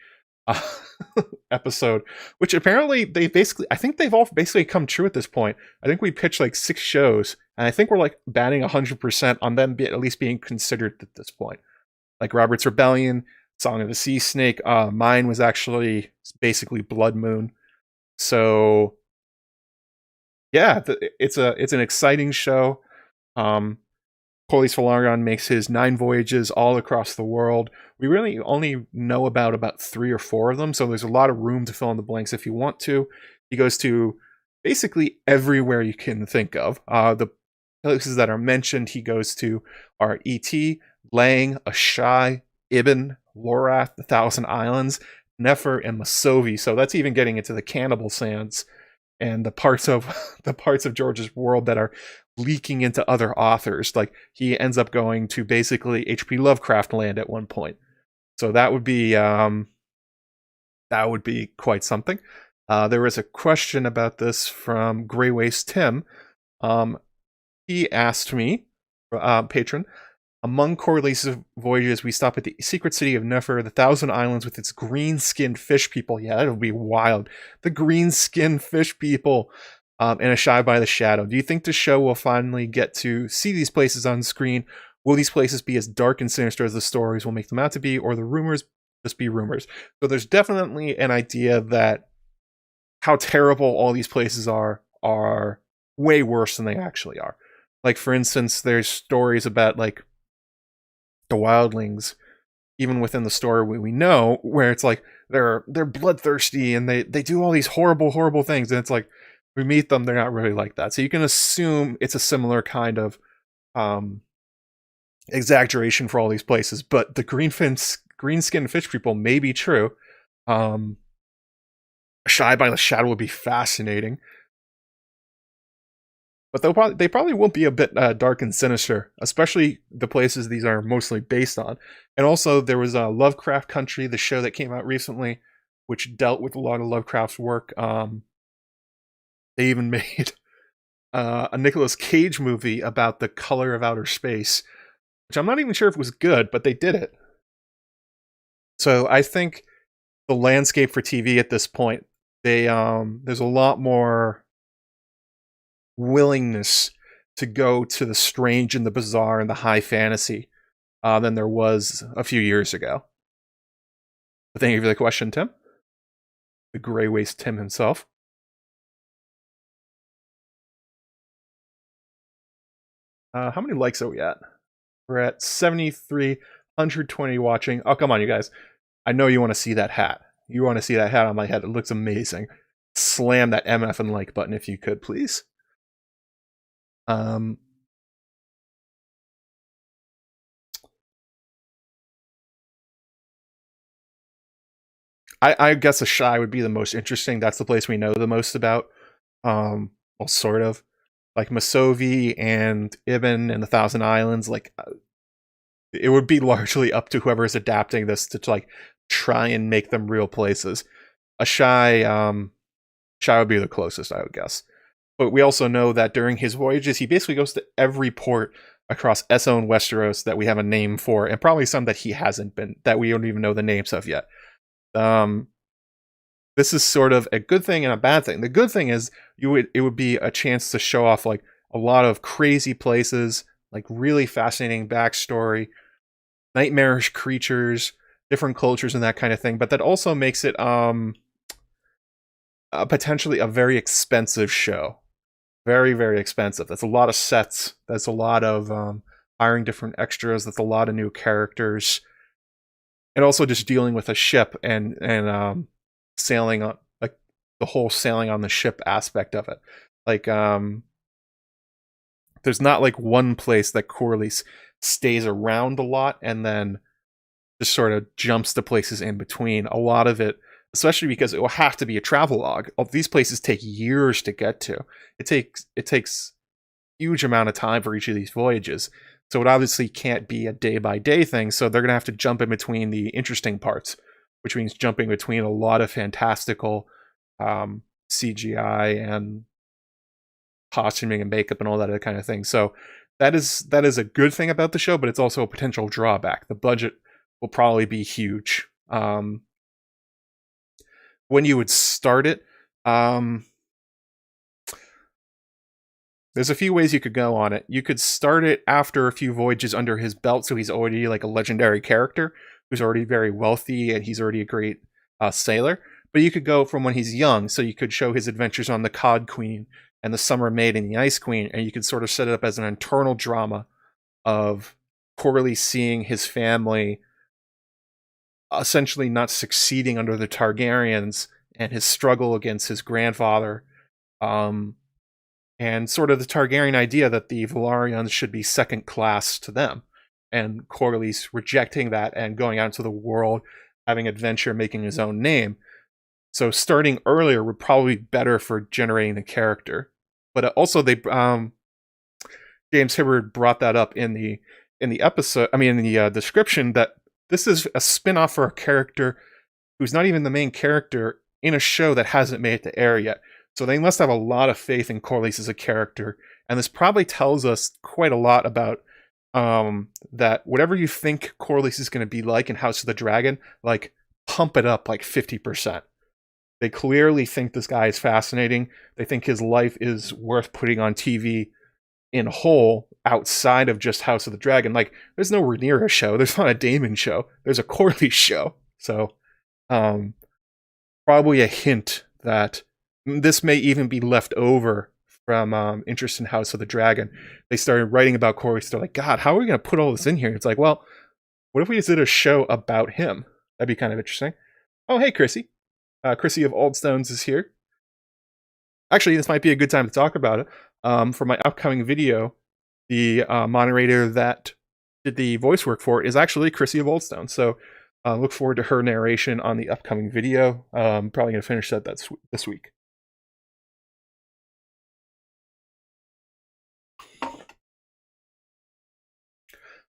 episode, which apparently I think they've all basically come true at this point. I think we pitched like 6 shows, and I think we're like batting 100% on them at least being considered at this point. Like Robert's Rebellion, Song of the Sea Snake. Mine was actually basically Blood Moon. So yeah, it's an exciting show. Corlys Velaryon makes his 9 voyages all across the world. We really only know about 3 or 4 of them, so there's a lot of room to fill in the blanks if you want to. He goes to basically everywhere you can think of. The places that are mentioned he goes to are E.T., Lang, Ashai, Ibn, Lorath, the Thousand Islands, Nefer, and Masovi. So that's even getting into the Cannibal Sands and the parts of George's world that are leaking into other authors. Like he ends up going to basically H.P. Lovecraft land at one point. So that would be That would be quite something. There was a question about this from Grey Waste Tim. He asked me, patron, among Corlys' voyages, we stop at the secret city of Nefer, the Thousand Islands with its green-skinned fish people. Yeah, that'll be wild. The green-skinned fish people, and a Shy by the Shadow. Do you think the show will finally get to see these places on screen? Will these places be as dark and sinister as the stories will make them out to be, or the rumors just be rumors? So there's definitely an idea that how terrible all these places are way worse than they actually are. Like, for instance, there's stories about, like, the wildlings, even within the story we know, where it's like they're bloodthirsty and they do all these horrible things, and it's like we meet them, they're not really like that. So you can assume it's a similar kind of exaggeration for all these places. But the green-skinned fish people may be true. Shy by the Shadow would be fascinating. But they probably will be a bit dark and sinister, especially the places these are mostly based on. And also, there was Lovecraft Country, the show that came out recently, which dealt with a lot of Lovecraft's work. They even made a Nicolas Cage movie about the color of outer space, which I'm not even sure if it was good, but they did it. So I think the landscape for TV at this point, there's a lot more willingness to go to the strange and the bizarre and the high fantasy than there was a few years ago. But thank you for the question, Tim. The Grey Waste Tim himself. How many likes are we at? We're at 7,320 watching. Oh, come on, you guys. I know you want to see that hat. You want to see that hat on my head. It looks amazing. Slam that MF and like button if you could, please. I guess a Shy would be the most interesting. That's the place we know the most about. Well, sort of. Like Masovi and Ibn and the Thousand Islands, like it would be largely up to whoever is adapting this to like try and make them real places. A Shy would be the closest, I would guess. But we also know that during his voyages, he basically goes to every port across Esso and Westeros that we have a name for, and probably some that he hasn't been, that we don't even know the names of yet. This is sort of a good thing and a bad thing. The good thing is it would be a chance to show off like a lot of crazy places, like really fascinating backstory, nightmarish creatures, different cultures and that kind of thing. But that also makes it potentially a very expensive show. Very, very expensive. That's a lot of sets. That's a lot of hiring different extras. That's a lot of new characters. And also just dealing with a ship and sailing on, like the whole sailing on the ship aspect of it. Like there's not like one place that Corlys stays around a lot and then just sort of jumps to places in between. A lot of it, especially because it will have to be a travelogue. These places take years to get to. It takes huge amount of time for each of these voyages. So it obviously can't be a day-by-day thing, so they're going to have to jump in between the interesting parts, which means jumping between a lot of fantastical CGI and costuming and makeup and all that other kind of thing. So that is a good thing about the show, but it's also a potential drawback. The budget will probably be huge. When you would start it, there's a few ways you could go on it. You could start it after a few voyages under his belt, so he's already like a legendary character who's already very wealthy and he's already a great sailor. But you could go from when he's young, so you could show his adventures on the Cod Queen and the Summer Maid and the Ice Queen, and you could sort of set it up as an internal drama of Corlys seeing his family essentially not succeeding under the Targaryens and his struggle against his grandfather. And sort of the Targaryen idea that the Velaryons should be second class to them. And Corlys rejecting that and going out into the world, having adventure, making his own name. So starting earlier would probably be better for generating the character. But also James Hibbard brought that up in the episode, in the description, that this is a spin-off for a character who's not even the main character in a show that hasn't made it to air yet. So they must have a lot of faith in Corlys as a character, and this probably tells us quite a lot about that whatever you think Corlys is going to be like in House of the Dragon, like, pump it up like 50%. They clearly think this guy is fascinating. They think his life is worth putting on TV in whole, outside of just House of the Dragon. Like, there's no Rhaenyra show. There's not a Daemon show. There's a Corlys show. So, probably a hint that this may even be left over from interest in House of the Dragon. They started writing about Corlys. They're like, God, how are we going to put all this in here? It's like, well, what if we just did a show about him? That'd be kind of interesting. Oh, hey, Chrissy. Chrissy of Old Stones is here. Actually, this might be a good time to talk about it. For my upcoming video, the moderator that did the voice work for it is actually Chrissy of Old Stones. So look forward to her narration on the upcoming video. Probably going to finish that this week.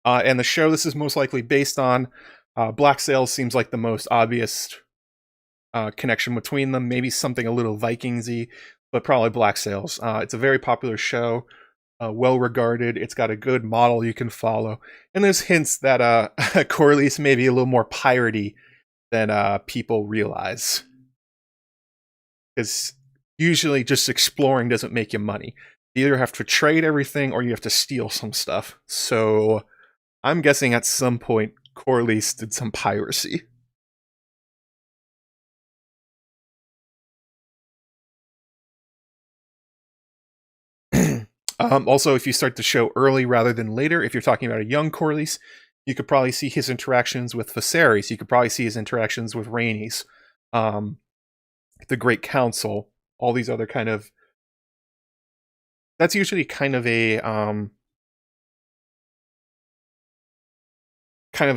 And the show this is most likely based on, Black Sails seems like the most obvious connection between them. Maybe something a little Vikingsy, but probably Black Sails. It's a very popular show, well regarded. It's got a good model you can follow, and there's hints that Corlys may be a little more piratey than people realize. Because usually just exploring doesn't make you money. You either have to trade everything or you have to steal some stuff. So I'm guessing at some point Corlys did some piracy. Also, if you start the show early rather than later, if you're talking about a young Corlys, you could probably see his interactions with Viserys. You could probably see his interactions with Rhaenys, the Great Council, all these other kind of... That's usually kind of a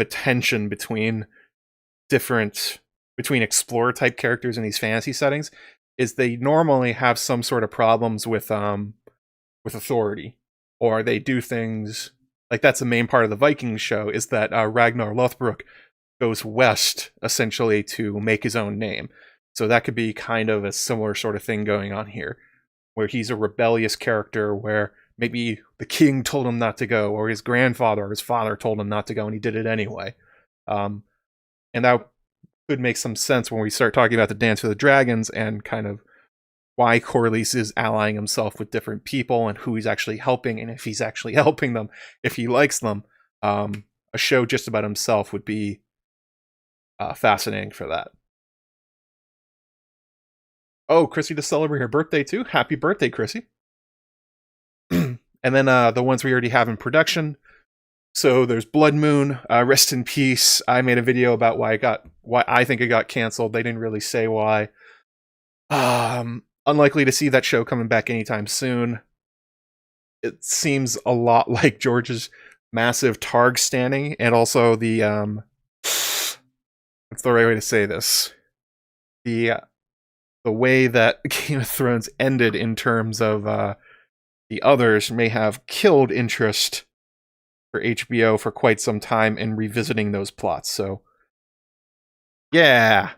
tension between explorer type characters in these fantasy settings, is they normally have some sort of problems with authority, or they do things like, that's the main part of the Vikings show, is that Ragnar Lothbrok goes west essentially to make his own name. So that could be kind of a similar sort of thing going on here, where he's a rebellious character, where maybe the king told him not to go, or his grandfather or his father told him not to go, and he did it anyway. And that could make some sense when we start talking about the Dance of the Dragons and kind of why Corlys is allying himself with different people and who he's actually helping, and if he's actually helping them, if he likes them. A show just about himself would be fascinating for that. Oh, Chrissy to celebrate her birthday too. Happy birthday, Chrissy. And then the ones we already have in production. So there's Blood Moon, rest in peace. I made a video about why I think it got canceled. They didn't really say why. Unlikely to see that show coming back anytime soon. It seems a lot like George's massive Targ standing, and also the what's the right way to say this? The way that Game of Thrones ended in terms of the others may have killed interest for HBO for quite some time in revisiting those plots. So yeah,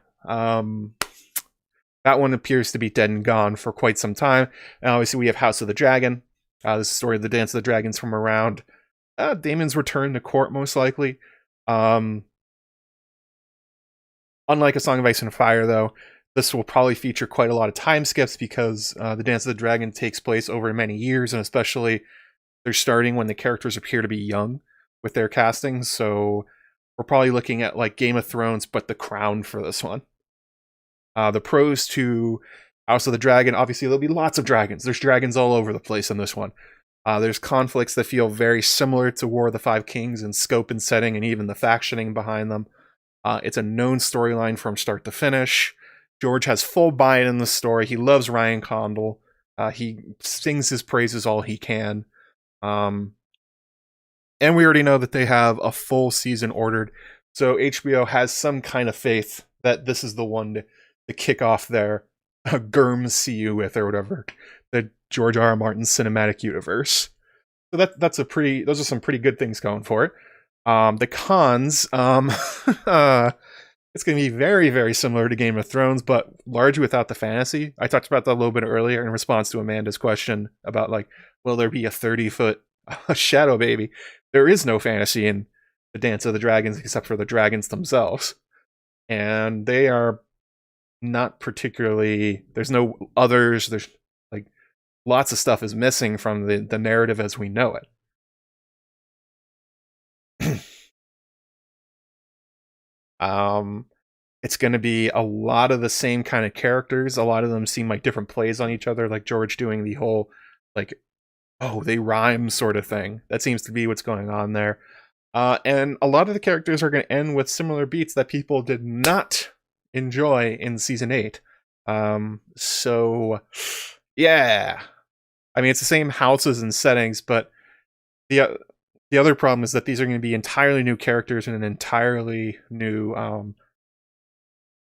that one appears to be dead and gone for quite some time. And obviously we have House of the Dragon. This is the story of the Dance of the Dragons from around Daemon's return to court, most likely. Unlike A Song of Ice and Fire, though, this will probably feature quite a lot of time skips, because the Dance of the Dragon takes place over many years, and especially they're starting when the characters appear to be young with their castings. So we're probably looking at like Game of Thrones, but The Crown for this one. The pros to House of the Dragon, obviously there'll be lots of dragons. There's dragons all over the place in this one. There's conflicts that feel very similar to War of the Five Kings in scope and setting, and even the factioning behind them. It's a known storyline from start to finish. George has full buy-in in the story. He loves Ryan Condal. He sings his praises all he can. And we already know that they have a full season ordered. So HBO has some kind of faith that this is the one to kick off their GERM CU with, or whatever, the George R.R. Martin cinematic universe. So those are some pretty good things going for it. The cons, it's going to be very, very similar to Game of Thrones, but largely without the fantasy. I talked about that a little bit earlier in response to Amanda's question about, like, will there be a 30-foot shadow baby? There is no fantasy in the Dance of the Dragons except for the dragons themselves. And they are not particularly, there's no others, there's like lots of stuff is missing from the narrative as we know it. It's going to be a lot of the same kind of characters. A lot of them seem like different plays on each other, like George doing the whole, like, oh, they rhyme sort of thing. That seems to be what's going on there. And a lot of the characters are going to end with similar beats that people did not enjoy in season 8. So, yeah. I mean, it's the same houses and settings, but the other problem is that these are going to be entirely new characters and an entirely new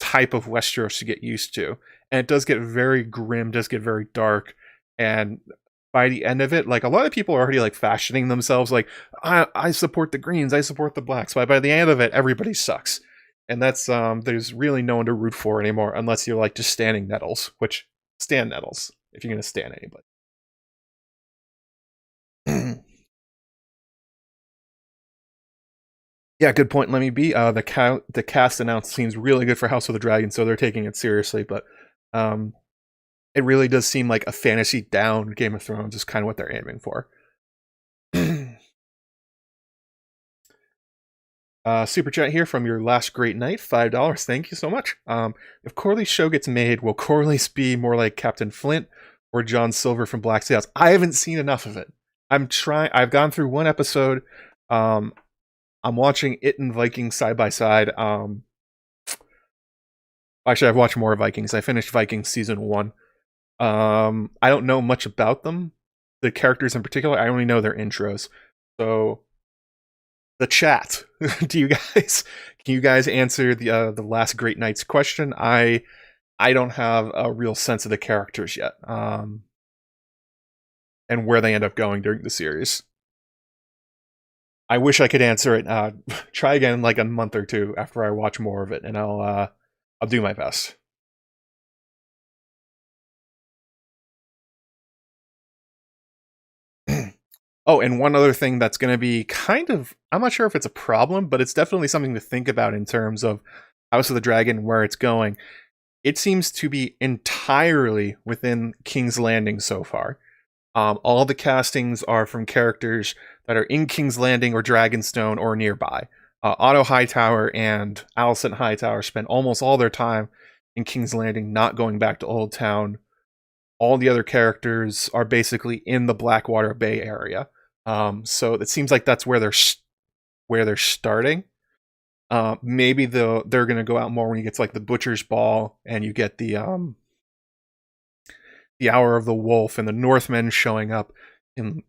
type of Westeros to get used to. And it does get very grim, does get very dark, and by the end of it, like, a lot of people are already like fashioning themselves like, I support the Greens, I support the Blacks. But by the end of it, everybody sucks. And that's there's really no one to root for anymore unless you're like just standing Nettles, which stand Nettles if you're gonna stand anybody. Yeah, good point. Let me be. The cast announced seems really good for House of the Dragon, so they're taking it seriously. But it really does seem like a fantasy down Game of Thrones is kind of what they're aiming for. Super chat here from your last great night, $5. Thank you so much. If Corlys' show gets made, will Corlys be more like Captain Flint or John Silver from Black Sails? I haven't seen enough of it. I've gone through one episode. I'm watching it and Vikings side by side. Actually, I've watched more Vikings. I finished Vikings season 1. I don't know much about them, the characters in particular. I only know their intros. So, the chat. Can you guys answer the last Great Night's question? I don't have a real sense of the characters yet, and where they end up going during the series. I wish I could answer it. Try again in like a month or two after I watch more of it, and I'll do my best. Oh, and one other thing that's going to be kind of, I'm not sure if it's a problem, but it's definitely something to think about in terms of House of the Dragon, where it's going. It seems to be entirely within King's Landing so far. All the castings are from characters that are in King's Landing or Dragonstone or nearby. Otto Hightower and Alicent Hightower spend almost all their time in King's Landing, not going back to Old Town. All the other characters are basically in the Blackwater Bay area. So it seems like that's where they're starting. Maybe they're going to go out more when you get to like the Butcher's Ball and you get the Hour of the Wolf and the Northmen showing up in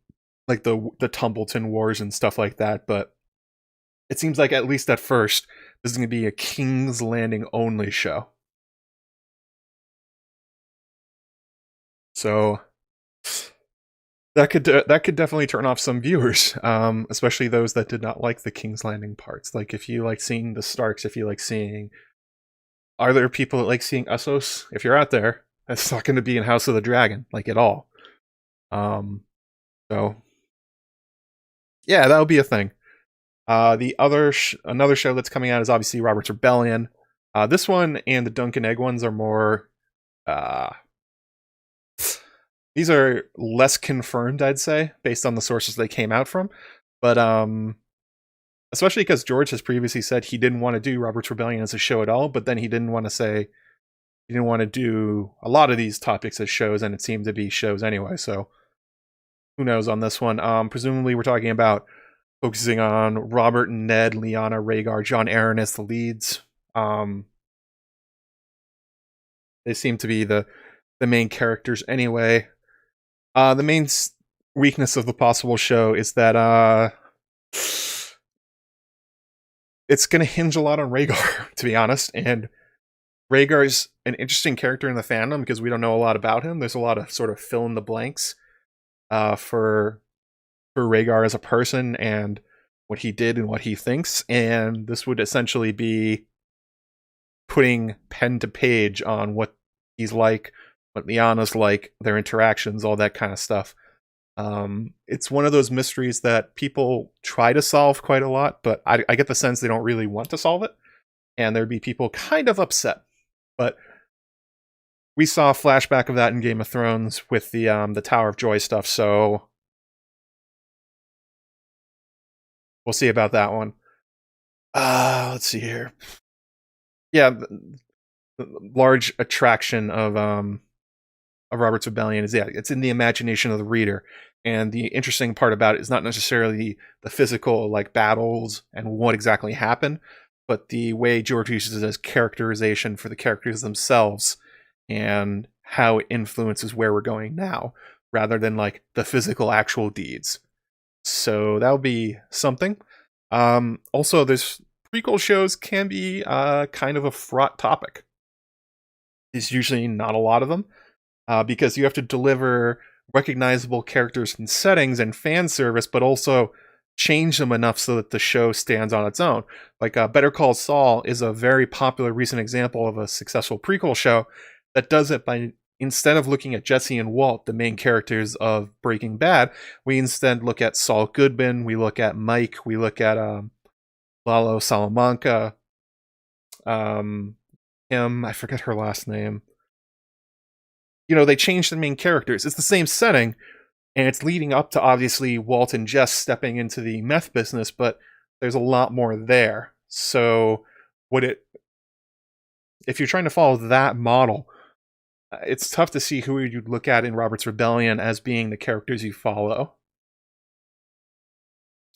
like the Tumbleton Wars and stuff like that. But it seems like at least at first this is going to be a King's Landing only show. So that could definitely turn off some viewers, especially those that did not like the King's Landing parts. Like if you like seeing the Starks, if you like seeing, are there people that like seeing Essos? If you're out there, that's not going to be in House of the Dragon, like at all. So yeah, that'll be a thing. Another show that's coming out is obviously Robert's Rebellion. This one and the Duncan Egg ones are more. These are less confirmed, I'd say, based on the sources they came out from. But especially because George has previously said he didn't want to do Robert's Rebellion as a show at all, but then he didn't want to do a lot of these topics as shows, and it seemed to be shows anyway. So who knows on this one? Presumably we're talking about focusing on Robert, Ned, Lyanna, Rhaegar, Jon Arryn as the leads. They seem to be the main characters anyway. The main weakness of the possible show is that it's going to hinge a lot on Rhaegar, to be honest. And Rhaegar's an interesting character in the fandom because we don't know a lot about him. There's a lot of sort of fill in the blanks for Rhaegar as a person and what he did and what he thinks. And this would essentially be putting pen to page on what he's like, what Lyanna's like, their interactions, all that kind of stuff. It's one of those mysteries that people try to solve quite a lot, but I get the sense they don't really want to solve it, and there'd be people kind of upset. But we saw a flashback of that in Game of Thrones with the Tower of Joy stuff, so we'll see about that one. Let's see here. Yeah, the large attraction of Robert's Rebellion is, yeah, it's in the imagination of the reader. And the interesting part about it is not necessarily the physical like battles and what exactly happened, but the way George uses it as characterization for the characters themselves and how it influences where we're going now, rather than like the physical actual deeds. So that'll be something. Also, there's prequel shows can be kind of a fraught topic. There's usually not a lot of them, because you have to deliver recognizable characters and settings and fan service, but also change them enough so that the show stands on its own. Like Better Call Saul is a very popular recent example of a successful prequel show that does it by, instead of looking at Jesse and Walt, the main characters of Breaking Bad, we instead look at Saul Goodman, we look at Mike, we look at Lalo Salamanca, I forget her last name. You know, they changed the main characters. It's the same setting, and it's leading up to obviously Walt and Jess stepping into the meth business, but there's a lot more there. So if you're trying to follow that model, it's tough to see who you'd look at in Robert's Rebellion as being the characters you follow.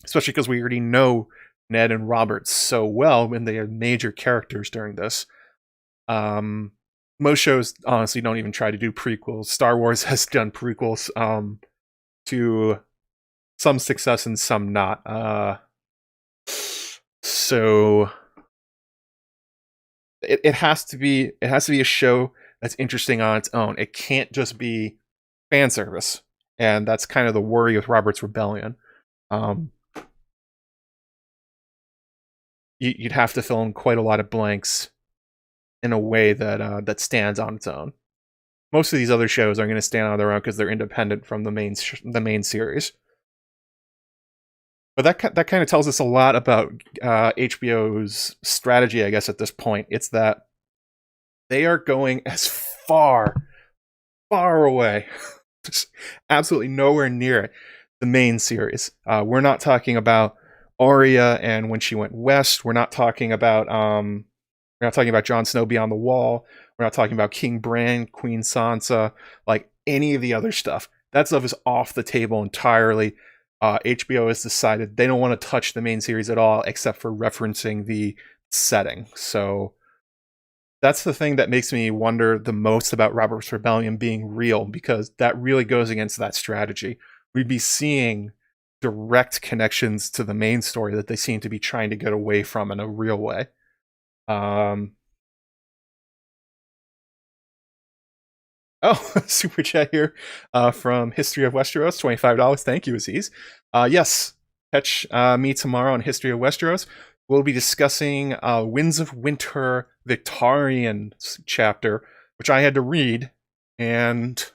Especially because we already know Ned and Robert so well when they are major characters during this. Most shows honestly don't even try to do prequels. Star Wars has done prequels to some success and some not. So it has to be a show that's interesting on its own. It can't just be fan service, and that's kind of the worry with Robert's Rebellion. You'd have to fill in quite a lot of blanks in a way that stands on its own. Most of these other shows are going to stand on their own because they're independent from the main series. But that kind of tells us a lot about HBO's strategy, I guess, at this point. It's that they are going as far away, just absolutely nowhere near it, the main series. We're not talking about Arya and when she went west. We're not talking about Jon Snow Beyond the Wall. We're not talking about King Bran, Queen Sansa, like any of the other stuff. That stuff is off the table entirely. HBO has decided they don't want to touch the main series at all, except for referencing the setting. So that's the thing that makes me wonder the most about Robert's Rebellion being real, because that really goes against that strategy. We'd be seeing direct connections to the main story that they seem to be trying to get away from in a real way. Super chat here from History of Westeros, $25. Thank you, Aziz. Yes, catch me tomorrow on History of Westeros. We'll be discussing Winds of Winter Victorian chapter, which I had to read, and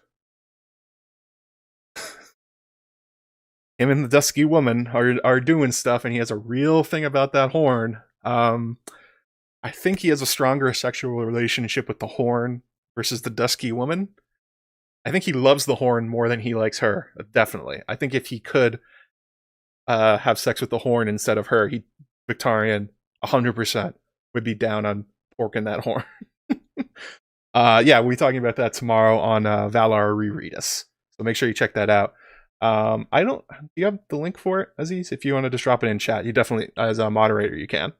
him and the Dusky Woman are doing stuff, and he has a real thing about that horn. I think he has a stronger sexual relationship with the horn versus the Dusky Woman. I think he loves the horn more than he likes her, definitely. I think if he could have sex with the horn instead of her, Victorian 100% would be down on porking that horn. Yeah, we'll be talking about that tomorrow on Valar Reread Us. So make sure you check that out. Do you have the link for it, Aziz? If you want to just drop it in chat, you definitely, as a moderator, you can.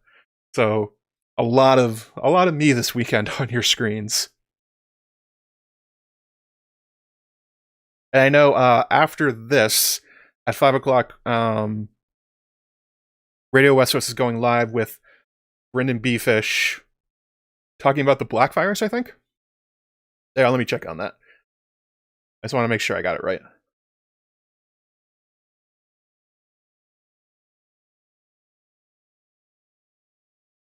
So a lot of me this weekend on your screens. And I know after this, at 5 o'clock, Radio Westeros is going live with Brendan Beefish talking about the Blackfires, I think. Yeah, let me check on that. I just want to make sure I got it right.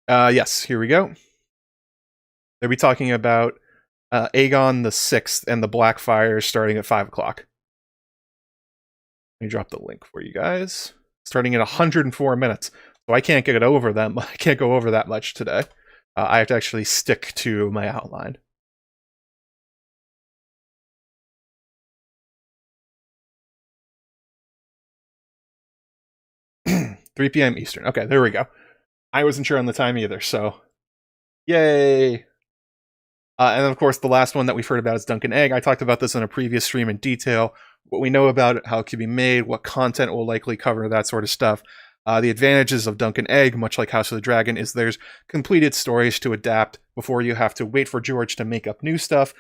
Yes, here we go. They'll be talking about Aegon the Sixth and the Blackfire starting at 5 o'clock. Let me drop the link for you guys. Starting at 104 minutes, so I can't get over that. I can't go over that much today. I have to actually stick to my outline. 3 p.m. Eastern. Okay, there we go. I wasn't sure on the time either, so yay! And of course, the last one that we've heard about is Dunk and Egg. I talked about this in a previous stream in detail. What we know about it, how it can be made, what content will likely cover, that sort of stuff. The advantages of Dunk and Egg, much like House of the Dragon, is there's completed stories to adapt before you have to wait for George to make up new stuff,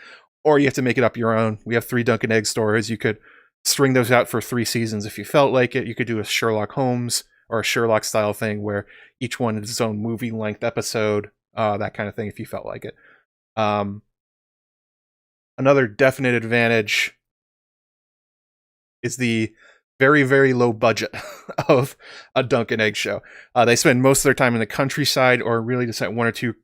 or you have to make it up your own. We have 3 Dunk and Egg stories. You could string those out for 3 seasons if you felt like it. You could do a Sherlock Holmes or a Sherlock style thing where each one is its own movie length episode, that kind of thing if you felt like it. Another definite advantage is the very, very low budget of a Dunk and Egg show. They spend most of their time in the countryside or really just at 1 or 2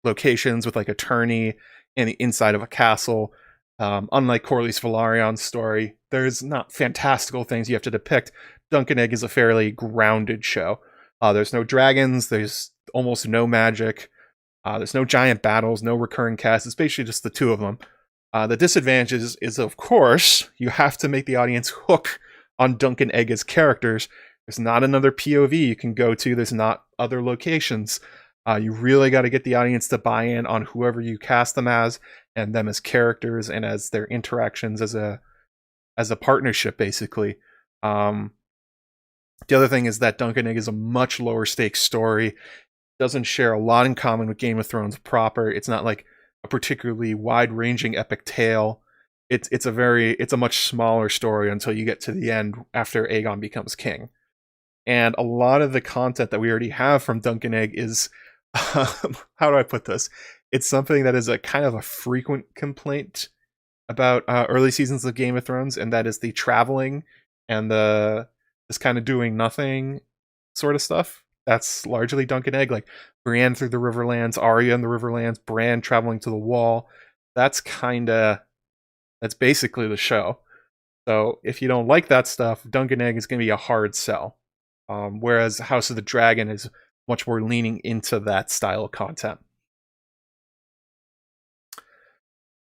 locations with like a tourney in the inside of a castle. Unlike Corlys Velaryon's story, there's not fantastical things you have to depict. Dunk and Egg is a fairly grounded show. There's no dragons, there's almost no magic, there's no giant battles, no recurring casts. It's basically just the 2 of them. The disadvantage is, of course, you have to make the audience hook on Dunk and Egg as characters. There's not another POV you can go to. There's not other locations. You really got to get the audience to buy in on whoever you cast them as, and them as characters, and as their interactions as a partnership, basically. The other thing is that Dunk and Egg is a much lower stakes story. It doesn't share a lot in common with Game of Thrones proper. It's not like a particularly wide-ranging epic tale. It's a much smaller story until you get to the end after Aegon becomes king. And a lot of the content that we already have from Dunk and Egg is, how do I put this? It's something that is a kind of a frequent complaint about early seasons of Game of Thrones, and that is the traveling and the this kind of doing nothing sort of stuff. That's largely Dunk and Egg, like Brienne through the Riverlands, Arya in the Riverlands, Bran traveling to the Wall. That's basically the show. So if you don't like that stuff, Dunk and Egg is going to be a hard sell. Whereas House of the Dragon is much more leaning into that style of content.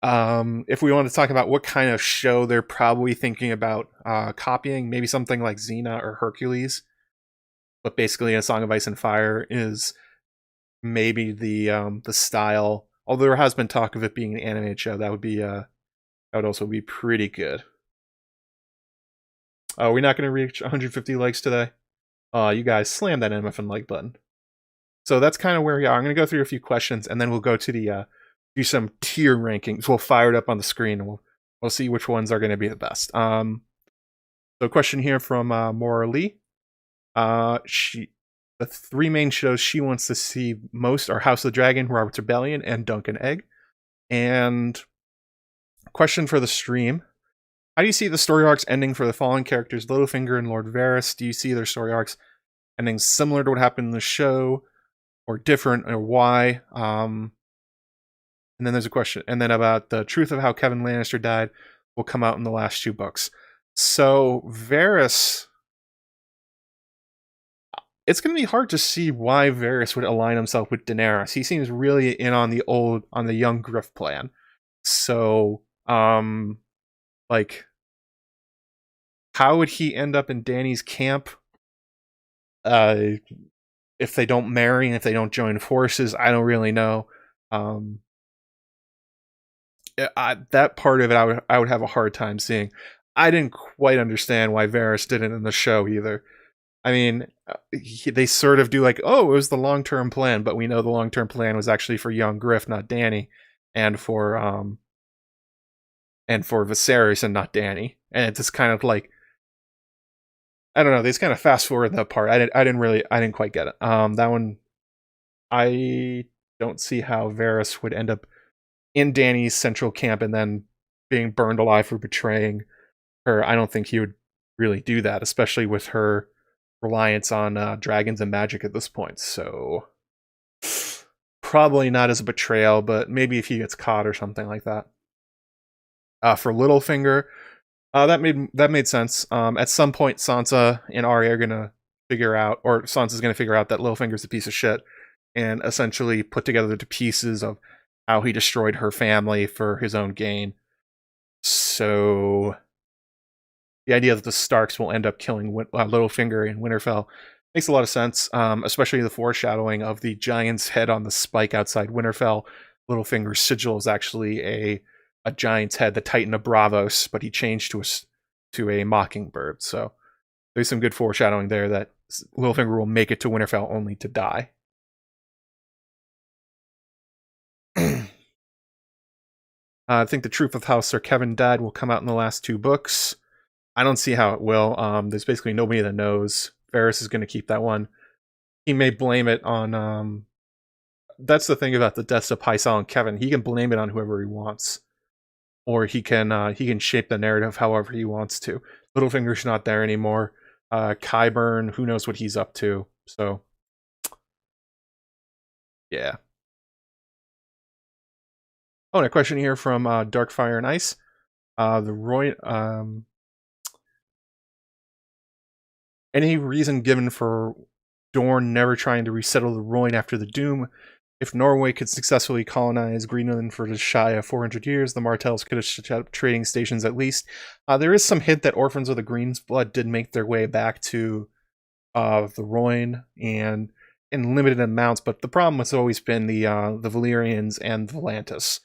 If we want to talk about what kind of show they're probably thinking about copying, maybe something like Xena or Hercules, but basically A Song of Ice and Fire is maybe the style. Although there has been talk of it being an animated show, that would also be pretty good. We're not going to reach 150 likes today. You guys slam that MFN like button. So that's kind of where we are. I'm going to go through a few questions, and then we'll go to the do some tier rankings. We'll fire it up on the screen, and we'll see which ones are going to be the best. So a question here from Maura Lee. The 3 main shows she wants to see most are House of the Dragon, Robert's Rebellion, and Dunk and Egg. And question for the stream: how do you see the story arcs ending for the following characters, Littlefinger and Lord Varys? Do you see their story arcs ending similar to what happened in the show, or different, or why? And then there's a question, and then about the truth of how Kevin Lannister died will come out in the last 2 books. So Varys, it's going to be hard to see why Varys would align himself with Daenerys. He seems really in on the young Griff plan. So, like, how would he end up in Dany's camp? If they don't marry and if they don't join forces, I don't really know. That part of it, I would have a hard time seeing. I didn't quite understand why Varys did it in the show either. I mean, they sort of do like, oh, it was the long-term plan, but we know the long-term plan was actually for young Griff, not Dany, and for Viserys and not Dany. And it's just kind of like, I don't know, they just kind of fast forward that part. I didn't quite get it. That one, I don't see how Varys would end up in Dany's central camp and then being burned alive for betraying her. I don't think he would really do that, especially with her reliance on dragons and magic at this point. So Probably not as a betrayal, but maybe if he gets caught or something like that. For Littlefinger, that made sense. At some point, Sansa and Arya are gonna figure out, or Sansa's gonna figure out that Littlefinger's a piece of shit, and essentially put together the pieces of how he destroyed her family for his own gain. So the idea that the Starks will end up killing Littlefinger in Winterfell makes a lot of sense, especially the foreshadowing of the giant's head on the spike outside Winterfell. Littlefinger's sigil is actually a giant's head, the Titan of Braavos, but he changed to a mockingbird. So there's some good foreshadowing there that Littlefinger will make it to Winterfell only to die. I think the truth of how Sir Kevin died will come out in the last 2 books. I don't see how it will. There's basically nobody that knows. Varys is going to keep that one. He may blame it on... that's the thing about the deaths of Pycelle and Kevin. He can blame it on whoever he wants. Or he can shape the narrative however he wants to. Littlefinger's not there anymore. Qyburn, who knows what he's up to. So, yeah. Oh, and a question here from Darkfire and Ice. The Roy... any reason given for Dorne never trying to resettle the Royne after the Doom? If Norway could successfully colonize Greenland for the shy of 400 years, the Martells could have set up trading stations at least. There is some hint that Orphans of the Greensblood did make their way back to the Royne, and in limited amounts, but the problem has always been the Valyrians and Volantis.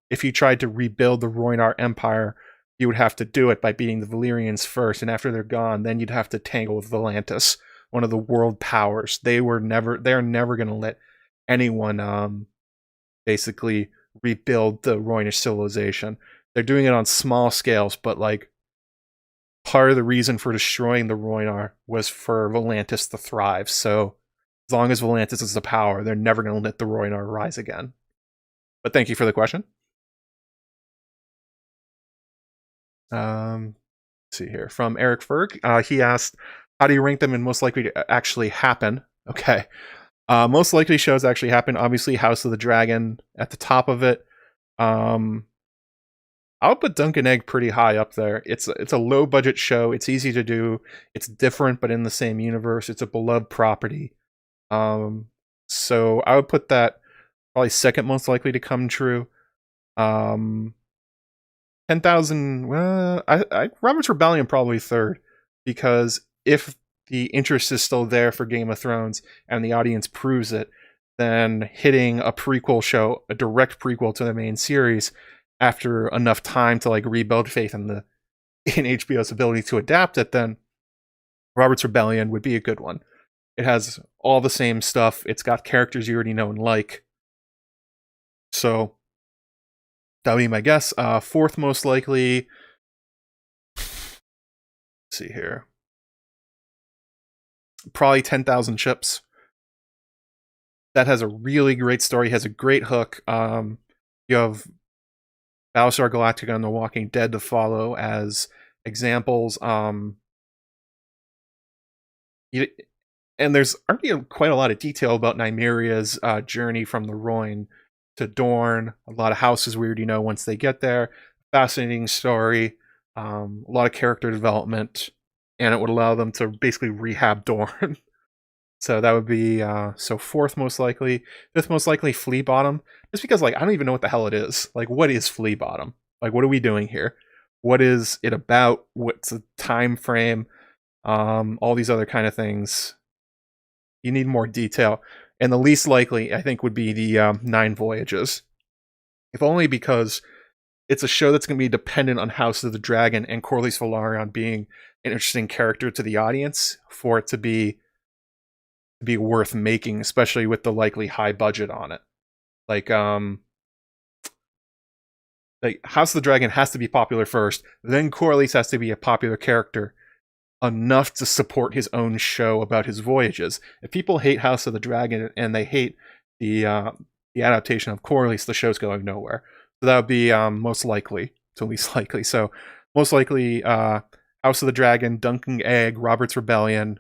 If you tried to rebuild the Rhoynar Empire, you would have to do it by beating the Valyrians first, and after they're gone, then you'd have to tangle with Volantis, one of the world powers. They're never going to let anyone basically rebuild the Rhoynish civilization. They're doing it on small scales, but like part of the reason for destroying the Rhoynar was for Volantis to thrive. So as long as Volantis is the power, they're never going to let the Rhoynar rise again. But thank you for the question. Let's see here from Eric Ferg. He asked, how do you rank them in most likely to actually happen? Okay. Most likely shows actually happen. Obviously, House of the Dragon at the top of it. I'll put Dunk and Egg pretty high up there. It's a low budget show. It's easy to do. It's different, but in the same universe. It's a beloved property. So I would put that probably second most likely to come true. 10,000. Well, Robert's Rebellion probably third, because if the interest is still there for Game of Thrones and the audience proves it, then hitting a prequel show, a direct prequel to the main series, after enough time to like rebuild faith in HBO's ability to adapt it, then Robert's Rebellion would be a good one. It has all the same stuff. It's got characters you already know and like. So that would be my guess. Fourth most likely. Let's see here. Probably 10,000 Ships. That has a really great story. Has a great hook. You have Battlestar Galactica and The Walking Dead to follow as examples. And there's already quite a lot of detail about Nymeria's journey from the Rhoyne to Dorne. A lot of houses we already know once they get there. Fascinating story. A lot of character development. And it would allow them to basically rehab Dorne. So that would be so fourth most likely. Fifth most likely, Flea Bottom. Just because like I don't even know what the hell it is. Like, what is Flea Bottom? Like, what are we doing here? What is it about? What's the time frame? All these other kind of things. You need more detail. And the least likely, I think, would be the 9 Voyages. If only because it's a show that's going to be dependent on House of the Dragon and Corlys Velaryon being an interesting character to the audience for it to be worth making, especially with the likely high budget on it. Like House of the Dragon has to be popular first, then Corlys has to be a popular character enough to support his own show about his voyages. If people hate House of the Dragon and they hate the adaptation of Corlys, the show's going nowhere. So that would be most likely to least likely. So most likely House of the Dragon, Dunk and Egg, Robert's Rebellion,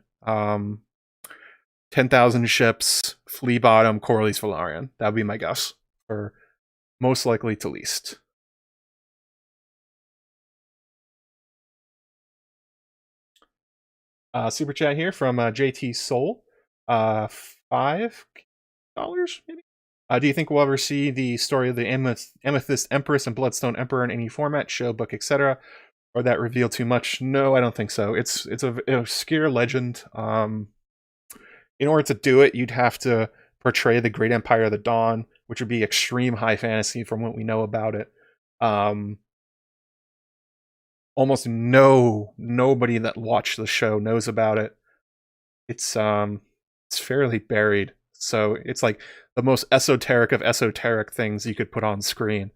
10,000 ships, Flea Bottom, Corlys, Velaryon. That would be my guess for most likely to least. Super chat here from JT Soul. $5 maybe? Do you think we'll ever see the story of the Amethyst Empress and Bloodstone Emperor in any format, show, book, etc.? Or that reveal too much? No, I don't think so. It's an obscure legend. In order to do it, you'd have to portray the Great Empire of the Dawn, which would be extreme high fantasy from what we know about it. Almost nobody that watched the show knows about it. It's fairly buried, so it's like the most esoteric of esoteric things you could put on screen.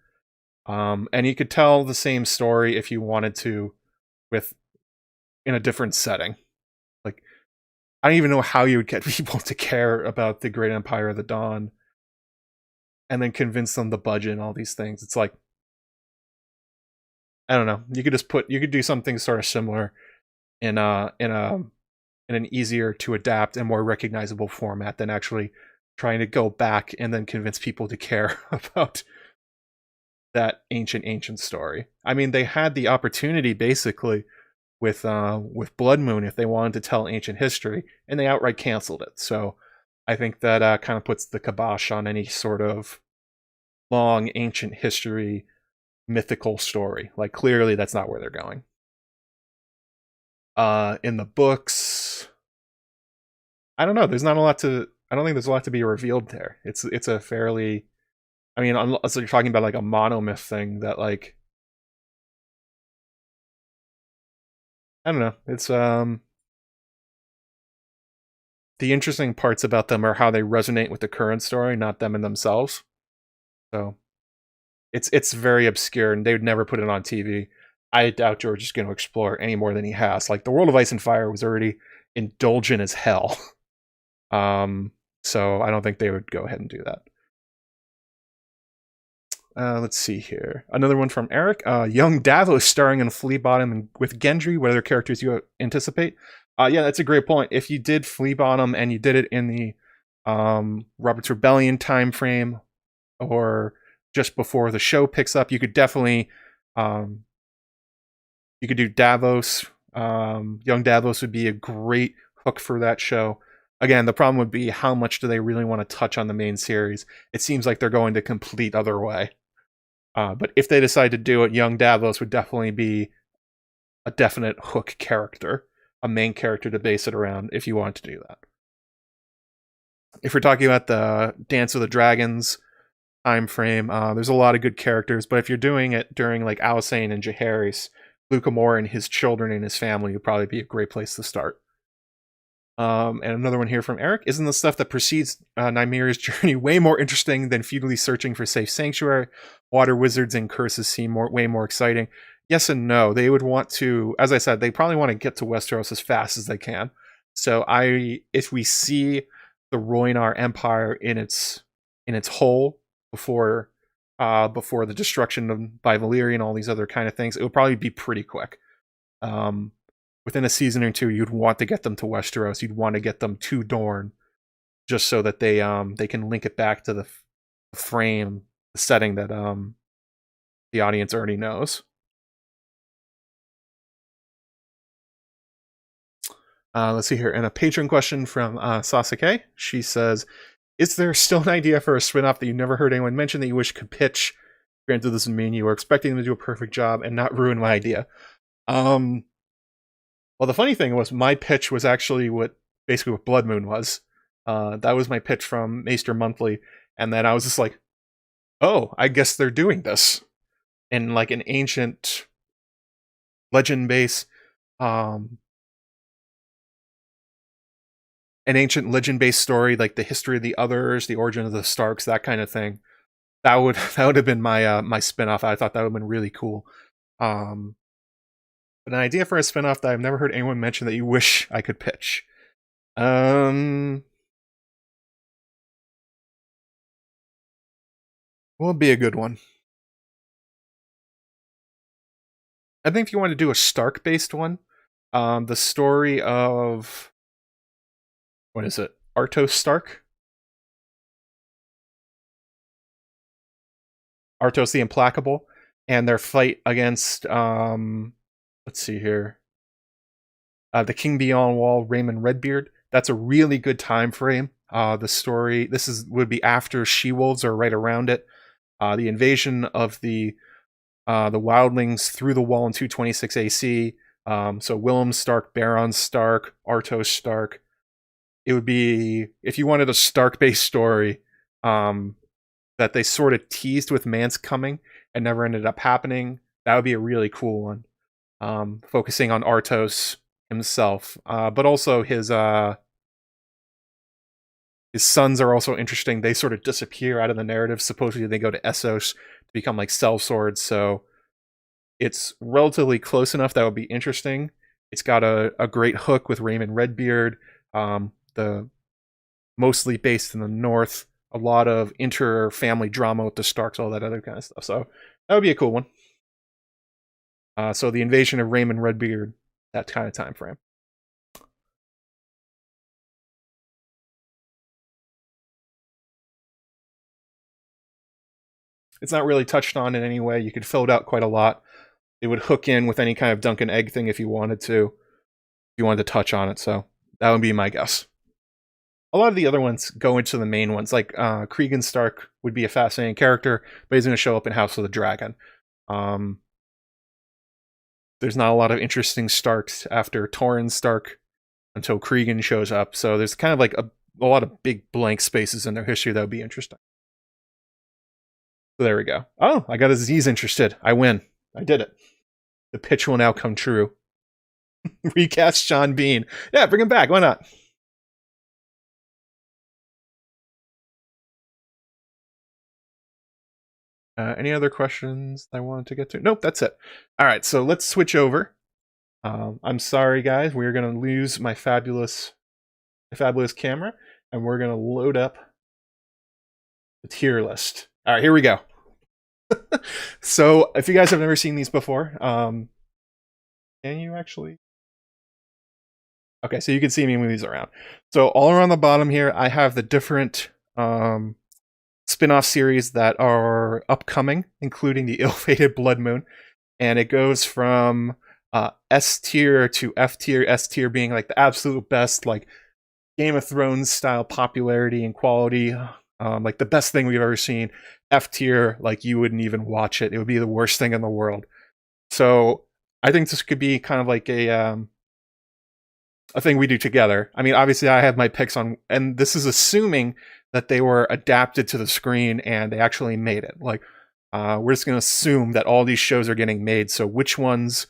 And you could tell the same story if you wanted to, in a different setting. Like, I don't even know how you would get people to care about the Great Empire of the Dawn, and then convince them the budget and all these things. It's like, I don't know. You could do something sort of similar in an easier to adapt and more recognizable format than actually trying to go back and then convince people to care about that ancient story. I mean, they had the opportunity basically with Blood Moon if they wanted to tell ancient history, and they outright canceled it. So I think that kind of puts the kibosh on any sort of long ancient history mythical story. Like, clearly that's not where they're going. In the books, I don't know. There's not a lot to. I don't think there's a lot to be revealed there. It's a fairly, I mean, unless you're talking about like a monomyth thing that, like, I don't know. It's the interesting parts about them are how they resonate with the current story, not them in themselves. So it's very obscure, and they would never put it on TV. I doubt George is going to explore any more than he has. Like, the World of Ice and Fire was already indulgent as hell. So I don't think they would go ahead and do that. Let's see here. Another one from Eric. Young Davos starring in Flea Bottom and with Gendry. What other characters you anticipate? Yeah, that's a great point. If you did Flea Bottom and you did it in the Robert's Rebellion time frame, or just before the show picks up, you could definitely you could do Davos. Young Davos would be a great hook for that show. Again, the problem would be how much do they really want to touch on the main series? It seems like they're going the complete other way. But if they decide to do it, young Davos would definitely be a definite hook character, a main character to base it around if you want to do that. If we're talking about the Dance of the Dragons time frame, there's a lot of good characters, but if you're doing it during like Alysanne and Jaehaerys, Luca Moore and his children and his family would probably be a great place to start. And another one here from Eric. Isn't the stuff that precedes Nymeria's journey way more interesting than futilely searching for safe sanctuary? Water wizards and curses seem way more exciting. Yes and no. They would want to, as I said, they probably want to get to Westeros as fast as they can. So if we see the Rhoynar Empire in its whole before the destruction by Valyria and all these other kind of things, it would probably be pretty quick. Within a season or two, you'd want to get them to Westeros. You'd want to get them to Dorne, just so that they can link it back to the frame, the setting that the audience already knows. Let's see here. And a patron question from Sasuke. She says, is there still an idea for a spin-off that you never heard anyone mention that you wish could pitch? Granted, this doesn't mean you were expecting them to do a perfect job and not ruin my idea. Well, the funny thing was my pitch was actually basically what Blood Moon was. That was my pitch from Maester Monthly. And then I was just like, oh, I guess they're doing this in like an ancient legend-based story, like the history of the others, the origin of the Starks, that kind of thing. That would have been my my spinoff. I thought that would have been really cool. But an idea for a spinoff that I've never heard anyone mention that you wish I could pitch. What would be a good one? I think if you want to do a Stark-based one, the story of, what is it? Artos Stark. Artos the Implacable, and their fight against let's see here, the King Beyond Wall, Raymond Redbeard. That's a really good time frame. The story, would be after She-Wolves or right around it. The invasion of the Wildlings through the wall in 226 AC. So Willem Stark, Baron Stark, Artos Stark. It would be, if you wanted a Stark-based story, that they sort of teased with Mance coming and never ended up happening, that would be a really cool one. Focusing on Artos himself, but also his sons are also interesting. They sort of disappear out of the narrative. Supposedly they go to Essos to become like sellswords, so it's relatively close enough that would be interesting. It's got a great hook with Raymond Redbeard, the mostly based in the north, a lot of inter-family drama with the Starks, all that other kind of stuff. So that would be a cool one. So the invasion of Raymond Redbeard, that kind of time frame. It's not really touched on in any way. You could fill it out quite a lot. It would hook in with any kind of Duncan Egg thing if you wanted to. If you wanted to touch on it, so that would be my guess. A lot of the other ones go into the main ones, like Cregan Stark would be a fascinating character, but he's going to show up in House of the Dragon. There's not a lot of interesting Starks after Torrhen Stark until Cregan shows up, so there's kind of like a lot of big blank spaces in their history that would be interesting. So there we go. Oh, I got Aziz interested. I win. I did it. The pitch will now come true. Recast Sean Bean. Yeah, bring him back. Why not? Any other questions I wanted to get to? Nope, that's it. All right, so let's switch over. I'm sorry, guys. We're going to lose my fabulous camera, and we're going to load up the tier list. All right, here we go. So, if you guys have never seen these before, can you actually? Okay, so you can see me move these around. So, all around the bottom here, I have the different spin-off series that are upcoming, including the Ill-Fated Blood Moon, and it goes from S tier to F tier. S tier being like the absolute best, like Game of Thrones style popularity and quality, like the best thing we've ever seen. F tier, like you wouldn't even watch it; it would be the worst thing in the world. So I think this could be kind of like a thing we do together. I mean, obviously, I have my picks on, and this is assuming that they were adapted to the screen and they actually made it. Like, we're just going to assume that all these shows are getting made. So which ones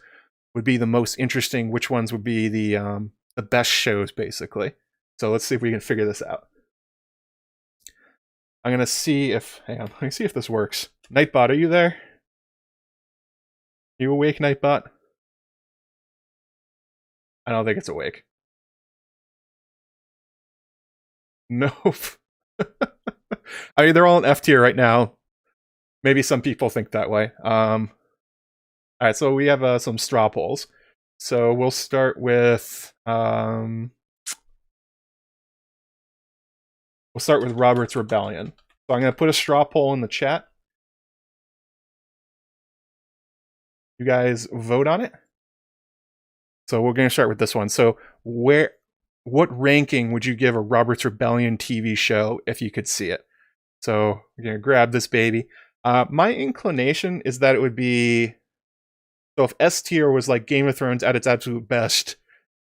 would be the most interesting? Which ones would be the best shows, basically? So let's see if we can figure this out. I'm going to see if, hang on, let me see if this works. Nightbot, are you there? Are you awake, Nightbot? I don't think it's awake. Nope. I mean, they're all in F tier right now. Maybe some people think that way. All right, so we have some straw polls. So we'll start with Robert's Rebellion. So I'm going to put a straw poll in the chat. You guys vote on it. So we're going to start with this one. So what ranking would you give a Robert's Rebellion TV show if you could see it? So we're going to grab this baby. My inclination is that it would be, so if S tier was like Game of Thrones at its absolute best,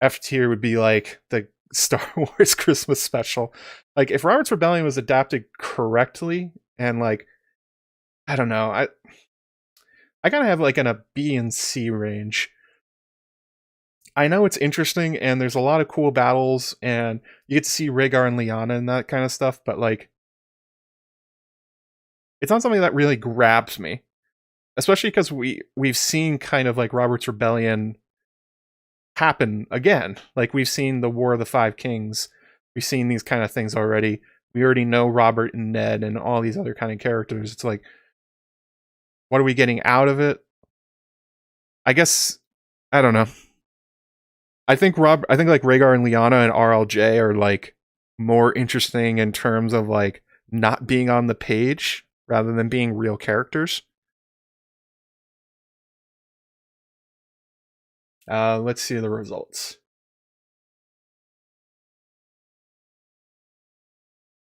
F tier would be like the Star Wars Christmas special. Like if Robert's Rebellion was adapted correctly and like, I don't know, I kind of have like in a B and C range. I know it's interesting and there's a lot of cool battles and you get to see Rhaegar and Lyanna and that kind of stuff, but like it's not something that really grabs me. Especially because we've seen kind of like Robert's Rebellion happen again. Like we've seen the War of the Five Kings. We've seen these kind of things already. We already know Robert and Ned and all these other kind of characters. It's like, what are we getting out of it? I guess, I don't know. I think like Rhaegar and Lyanna and RLJ are like more interesting in terms of like not being on the page rather than being real characters. Let's see the results.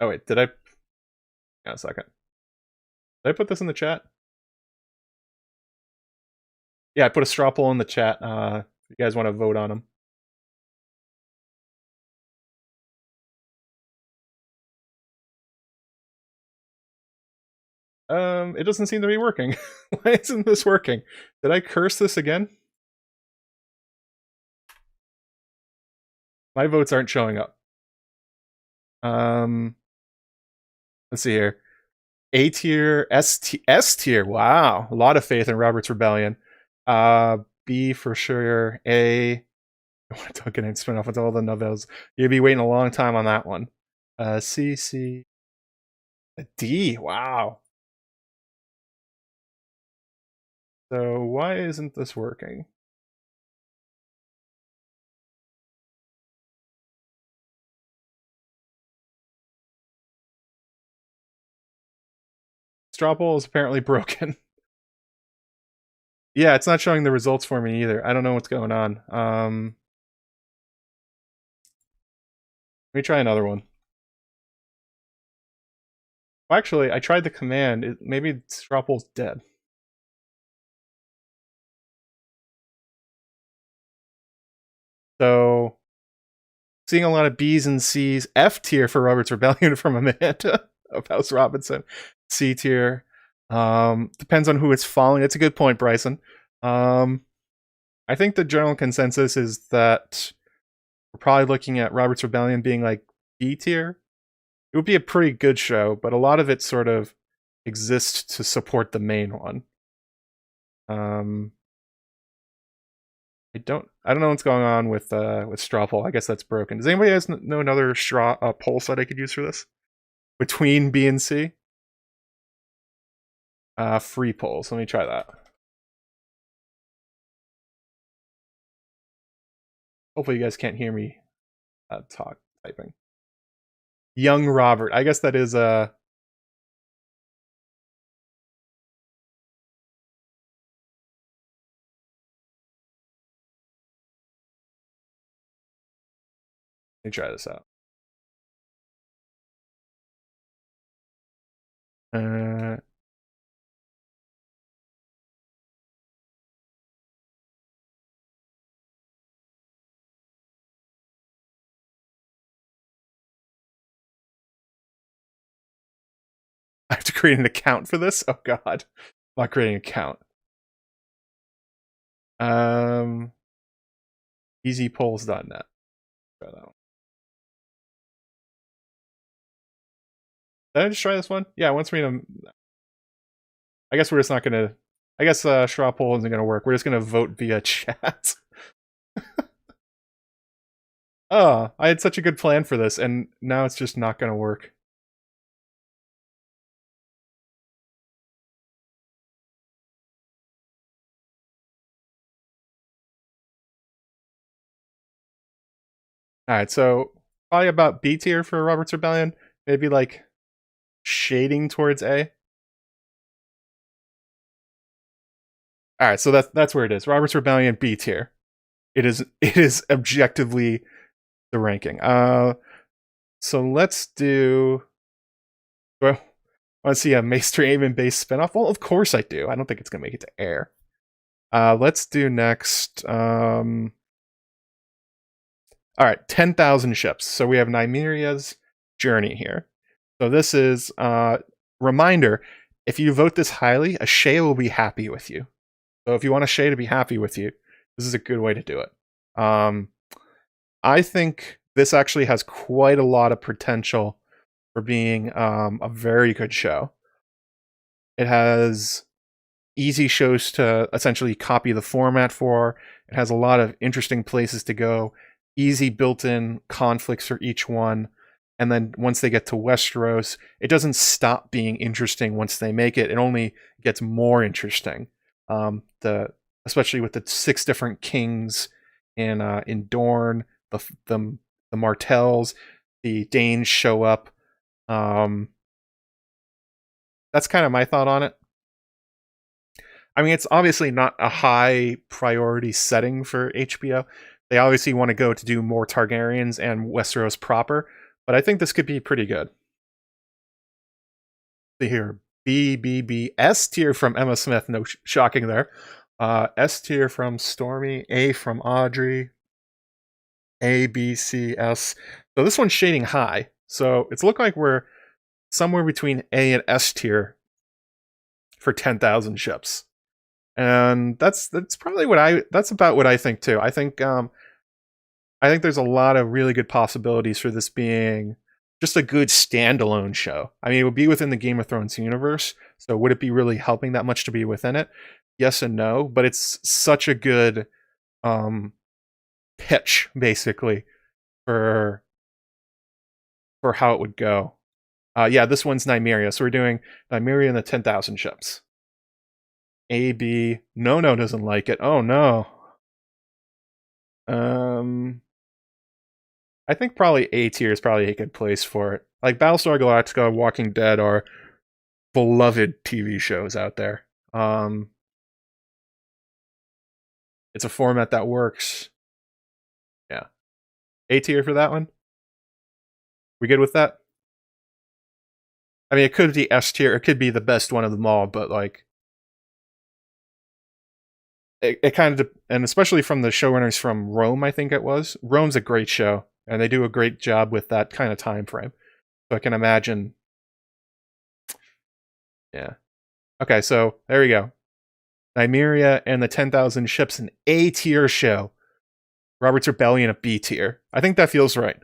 Oh wait, did I? A second. Did I put this in the chat? Yeah, I put a straw poll in the chat. If you guys want to vote on them. It doesn't seem to be working. Why isn't this working? Did I curse this again? My votes aren't showing up. Let's see here. A tier, S tier. Wow, a lot of faith in Robert's Rebellion. B for sure. A. I want to get and spin off with all the novels. You'd be waiting a long time on that one. C. A D. Wow. So why isn't this working? Straw poll is apparently broken. Yeah, it's not showing the results for me either. I don't know what's going on. Let me try another one. Well, actually, I tried the command. Maybe straw poll's dead. So, seeing a lot of B's and C's. F tier for Robert's Rebellion from Amanda of House Robinson. C tier. Depends on who it's following. It's a good point, Bryson. I think the general consensus is that we're probably looking at Robert's Rebellion being like B tier. It would be a pretty good show, but a lot of it sort of exists to support the main one. I don't know what's going on with straw poll. I guess that's broken. Does anybody else know another straw poll set I could use for this? Between B and C? Free polls. Let me try that. Hopefully you guys can't hear me typing. Young Robert. I guess that is Let me try this out. I have to create an account for this? Oh god. I'm not creating an account. Easypolls.net. Try that one. Did I just try this one? Yeah, it wants me to... I guess we're just not gonna... I guess straw poll isn't gonna work. We're just gonna vote via chat. Oh, I had such a good plan for this, and now it's just not gonna work. Alright, so probably about B tier for Robert's Rebellion. Maybe like shading towards A. Alright, so that's where it is. Robert's Rebellion, B tier. It is objectively the ranking. So let's do... Well, I want to see a Maester Aemon based spinoff? Well, of course I do. I don't think it's going to make it to air. Let's do next... Alright, 10,000 ships. So we have Nymeria's journey here. So this is... reminder, if you vote this highly, a Shay will be happy with you. So if you want a Shay to be happy with you, this is a good way to do it. I think this actually has quite a lot of potential for being a very good show. It has easy shows to essentially copy the format for. It has a lot of interesting places to go, easy built-in conflicts for each one. And then once they get to Westeros, it doesn't stop being interesting once they make it. It only gets more interesting. Especially with the 6 different kings in Dorne, the Martells. the Danes show up. That's kind of my thought on it. I mean, it's obviously not a high priority setting for HBO. They obviously want to go to do more Targaryens and Westeros proper, but I think this could be pretty good. See here, B, S tier from Emma Smith, no shocking there. S tier from Stormy, A from Audrey, A, B, C, S. So this one's shading high. So it's looked like we're somewhere between A and S tier for 10,000 ships. And that's probably that's about what I think too. I think there's a lot of really good possibilities for this being just a good standalone show. I mean, it would be within the Game of Thrones universe, so would it be really helping that much to be within it? Yes and no, but it's such a good pitch, basically, for how it would go. Yeah, this one's Nymeria, so we're doing Nymeria and the 10,000 ships. A, B, no doesn't like it. Oh no. I think probably A tier is probably a good place for it. Like Battlestar Galactica, Walking Dead are beloved TV shows out there. It's a format that works. Yeah. A tier for that one? We good with that? I mean, it could be S tier. It could be the best one of them all, but like, it kind of, and especially from the showrunners from Rome, I think it was. Rome's a great show, and they do a great job with that kind of time frame. So I can imagine. Yeah. Okay, so there we go. Nymeria and the 10,000 ships, an A tier show. Robert's Rebellion, a B tier. I think that feels right.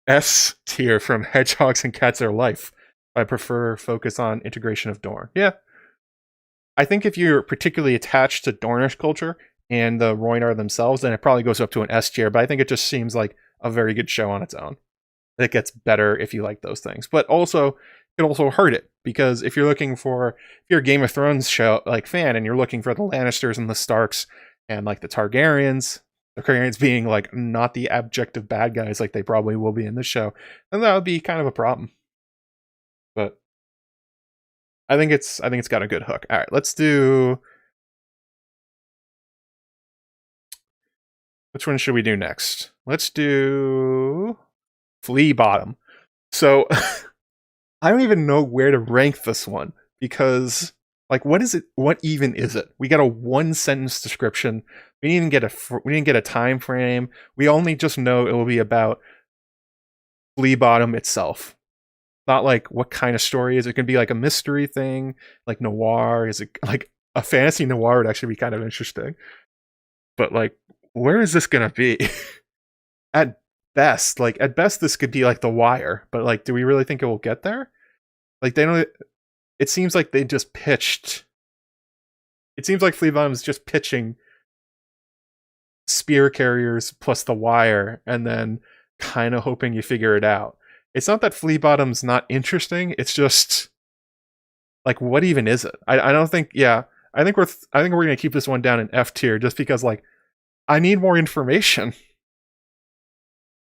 S tier from Hedgehogs and Cats Are Life. I prefer focus on integration of Dorne. Yeah. I think if you're particularly attached to Dornish culture and the Rhoynar themselves, then it probably goes up to an S tier, but I think it just seems like a very good show on its own. It gets better if you like those things. But also, it could also hurt it, because if you're a Game of Thrones show like fan and you're looking for the Lannisters and the Starks and like the Targaryens being like not the objective bad guys like they probably will be in this show, then that would be kind of a problem. But I think it's got a good hook. All right, let's do. Which one should we do next? Let's do Flea Bottom. So I don't even know where to rank this one, because like, what is it? What even is it? We got a 1-sentence description. We didn't get a time frame. We only just know it will be about Flea Bottom itself. Not like what kind of story is it? Can be like a mystery thing, like noir. Is it like a fantasy noir? Would actually be kind of interesting. But like, where is this gonna be? At best, this could be like The Wire. But like, do we really think it will get there? Like, they don't. It seems like they just pitched. It seems like Flea Bottom is just pitching Spear Carriers plus The Wire, and then kind of hoping you figure it out. It's not that Flea Bottom's not interesting. It's just like, what even is it? I don't think. Yeah, I think we're gonna keep this one down in F tier, just because like, I need more information.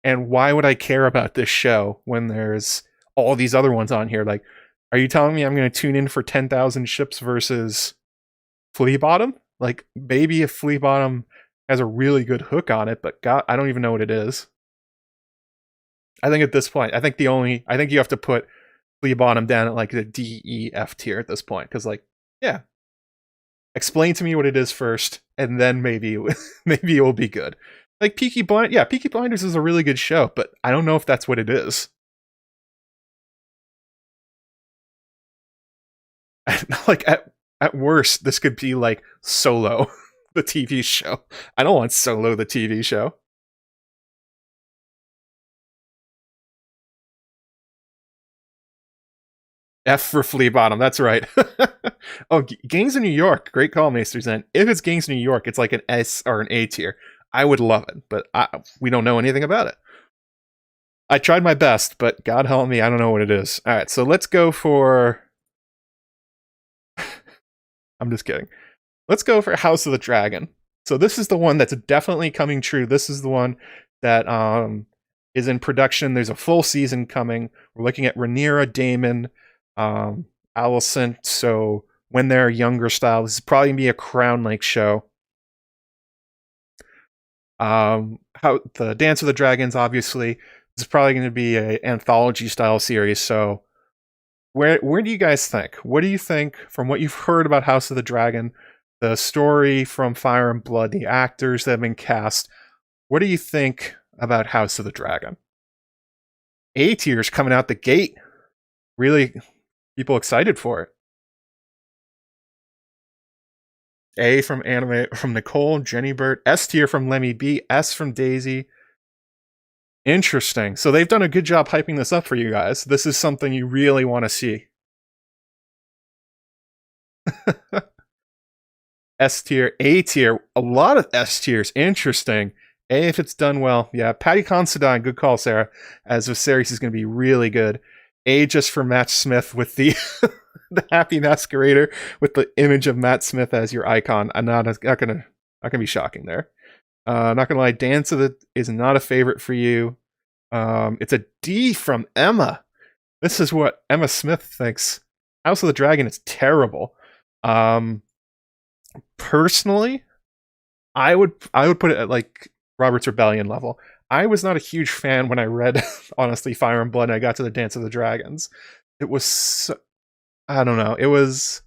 And why would I care about this show when there's all these other ones on here? Like, are you telling me I'm going to tune in for 10,000 ships versus Flea Bottom? Like, maybe if Flea Bottom has a really good hook on it, but God, I don't even know what it is. I think at this point, I think you have to put Flea Bottom down at like the D, E, F tier at this point. Because like, yeah, explain to me what it is first, and then maybe it will be good. Like Peaky Blinders is a really good show, but I don't know if that's what it is. Like at worst, this could be like Solo, the TV show. I don't want Solo, the TV show. F for Flea Bottom, that's right. Oh, Gangs of New York. Great call, Maester Zen. If it's Gangs of New York, it's like an S or an A tier. I would love it, but we don't know anything about it. I tried my best, but God help me, I don't know what it is. All right, so let's go for... I'm just kidding. Let's go for House of the Dragon. So this is the one that's definitely coming true. This is the one that is in production. There's a full season coming. We're looking at Rhaenyra, Daemon, Alicent. So when they're younger style, this is probably gonna be a Crown-like show. How the Dance of the Dragons, obviously, this is probably going to be an anthology style series. So where do you guys think? What do you think from what you've heard about House of the Dragon, the story from Fire and Blood, the actors that have been cast? What do you think about House of the Dragon? A tier's coming out the gate. Really, people excited for it. A from Nicole, Jenny Bird. S tier from Lemmy B. S from Daisy. Interesting. So they've done a good job hyping this up for you guys. This is something you really want to see. S tier, A tier. A lot of S tiers. Interesting. A if it's done well. Yeah, Patty Considine. Good call, Sarah. As Viserys is going to be really good. A just for Matt Smith with the the Happy Masquerader with the image of Matt Smith as your icon. I'm not gonna be shocking there. Not gonna lie, Dance of is not a favorite for you. It's a D from Emma. This is what Emma Smith thinks. House of the Dragon is terrible. Personally, I would put it at like Robert's Rebellion level. I was not a huge fan when I read, honestly, Fire and Blood and I got to the Dance of the Dragons. It was so, I don't know. It was,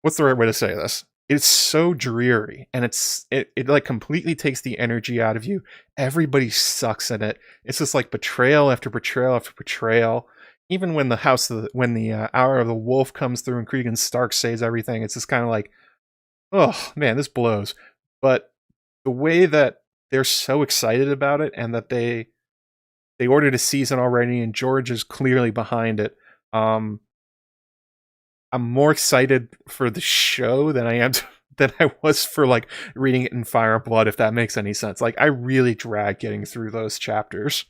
what's the right way to say this? It's so dreary, and it like completely takes the energy out of you. Everybody sucks in it. It's just like betrayal after betrayal after betrayal. Even when the Hour of the Wolf comes through and Cregan Stark saves everything, it's just kind of like, oh man, this blows. But the way that they're so excited about it, and that they ordered a season already, and George is clearly behind it. I'm more excited for the show than I was for like reading it in Fire and Blood, if that makes any sense. Like I really dragged getting through those chapters.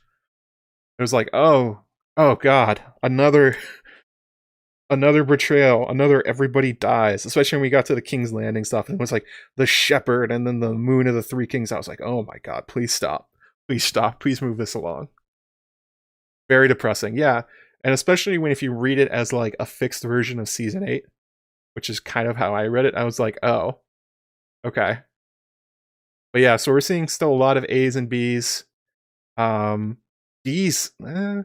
It was like, oh god, another betrayal, another everybody dies, especially when we got to the King's Landing stuff, and it was like the shepherd and then the Moon of the Three Kings. I was like, oh my god, please stop, please move this along. Very depressing. Yeah, and especially if you read it as like a fixed version of season 8, which is kind of how I read it. I was like, oh, okay. But yeah, so we're seeing still a lot of A's and B's. D's, I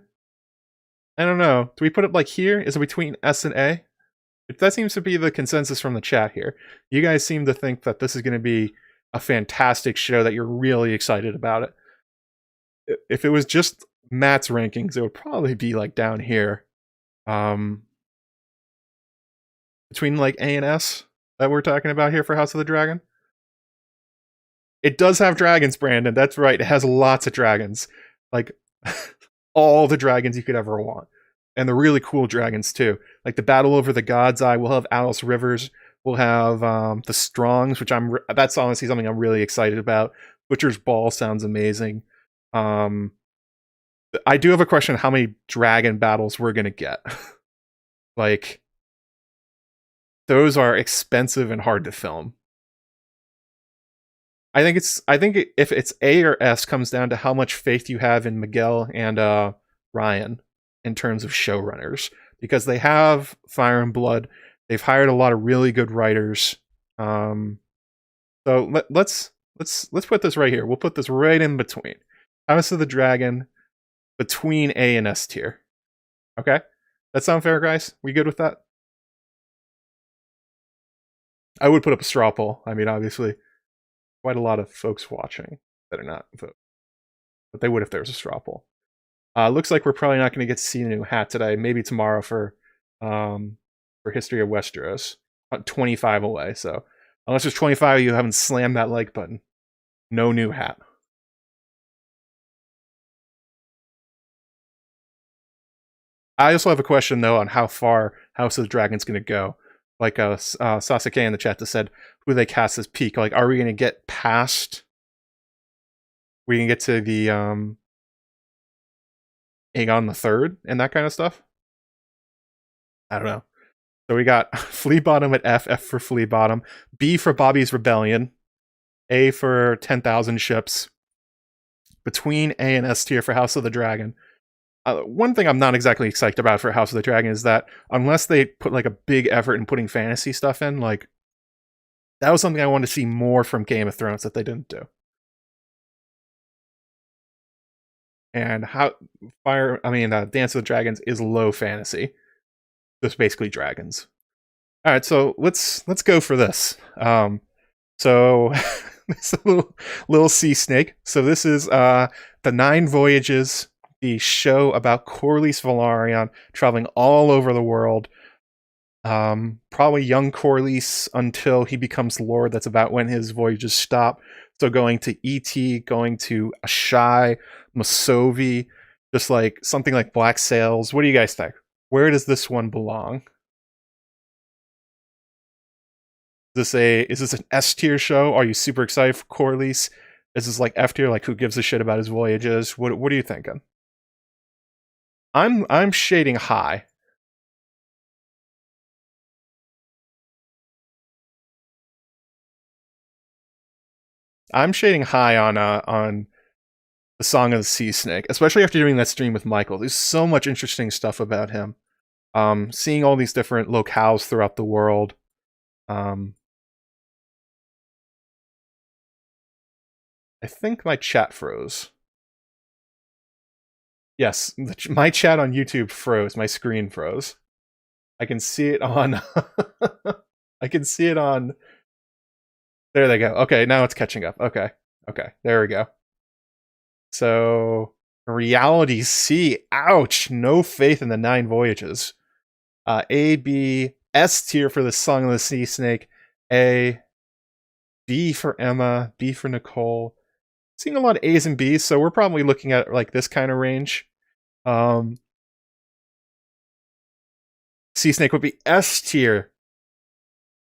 don't know. Do we put it like here? Is it between S and A? That seems to be the consensus from the chat here. You guys seem to think that this is going to be a fantastic show, that you're really excited about it. If it was just Matt's rankings, it would probably be like down here. Between like A and S that we're talking about here for House of the Dragon. It does have dragons, Brandon. That's right. It has lots of dragons. Like all the dragons you could ever want. And the really cool dragons too. Like the Battle Over the God's Eye. We'll have Alice Rivers. We'll have the Strongs, which that's honestly something I'm really excited about. Butcher's Ball sounds amazing. I do have a question how many dragon battles we're gonna get. Like, those are expensive and hard to film. I think if it's A or S, comes down to how much faith you have in Miguel and Ryan in terms of showrunners, because they have Fire and Blood. They've hired a lot of really good writers. So let's put this right here. We'll put this right in between House of the Dragon, between A and S tier. Okay, that sound fair, guys? We good with that? I would put up a straw poll. I mean, obviously, quite a lot of folks watching that are not vote, but they would if there was a straw poll. Looks like we're probably not going to get to see a new hat today. Maybe tomorrow for History of Westeros. 25 away. So unless there's 25 of you who haven't slammed that like button, no new hat. I also have a question though on how far House of the Dragon's going to go. Like Sasuke in the chat that said, who they cast as peak. Like, are we going to get past? We can get to the Aegon the Third and that kind of stuff. I don't know. So we got Flea Bottom at F, F for Flea Bottom, B for Bobby's Rebellion, A for 10,000 Ships, between A and S tier for House of the Dragon. One thing I'm not exactly excited about for House of the Dragon is that unless they put like a big effort in putting fantasy stuff in, like that was something I wanted to see more from Game of Thrones that they didn't do. And Dance of the Dragons is low fantasy, just basically dragons. All right, so let's go for this. So it's a little sea snake. So this is the 9 Voyages, the show about Corlys Velaryon traveling all over the world. Probably young Corlys until he becomes Lord. That's about when his voyages stop. So going to ET, going to Ashai, Masovi, just like something like Black Sails. What do you guys think? Where does this one belong? Is this an S tier show? Are you super excited for Corlys? Is this like F tier? Like who gives a shit about his voyages? What are you thinking? I'm shading high. I'm shading high on the Song of the Sea Snake, especially after doing that stream with Michael. There's so much interesting stuff about him. Seeing all these different locales throughout the world. I think my chat froze. Yes, my chat on YouTube froze. My screen froze. I can see it on... I can see it on... There they go. Okay, now it's catching up. Okay, there we go. So, Reality C. Ouch! No faith in the 9 Voyages. A, B, S tier for the Song of the Sea Snake. A, B for Emma, B for Nicole. Seeing a lot of A's and B's, so we're probably looking at like this kind of range. Sea Snake would be S tier.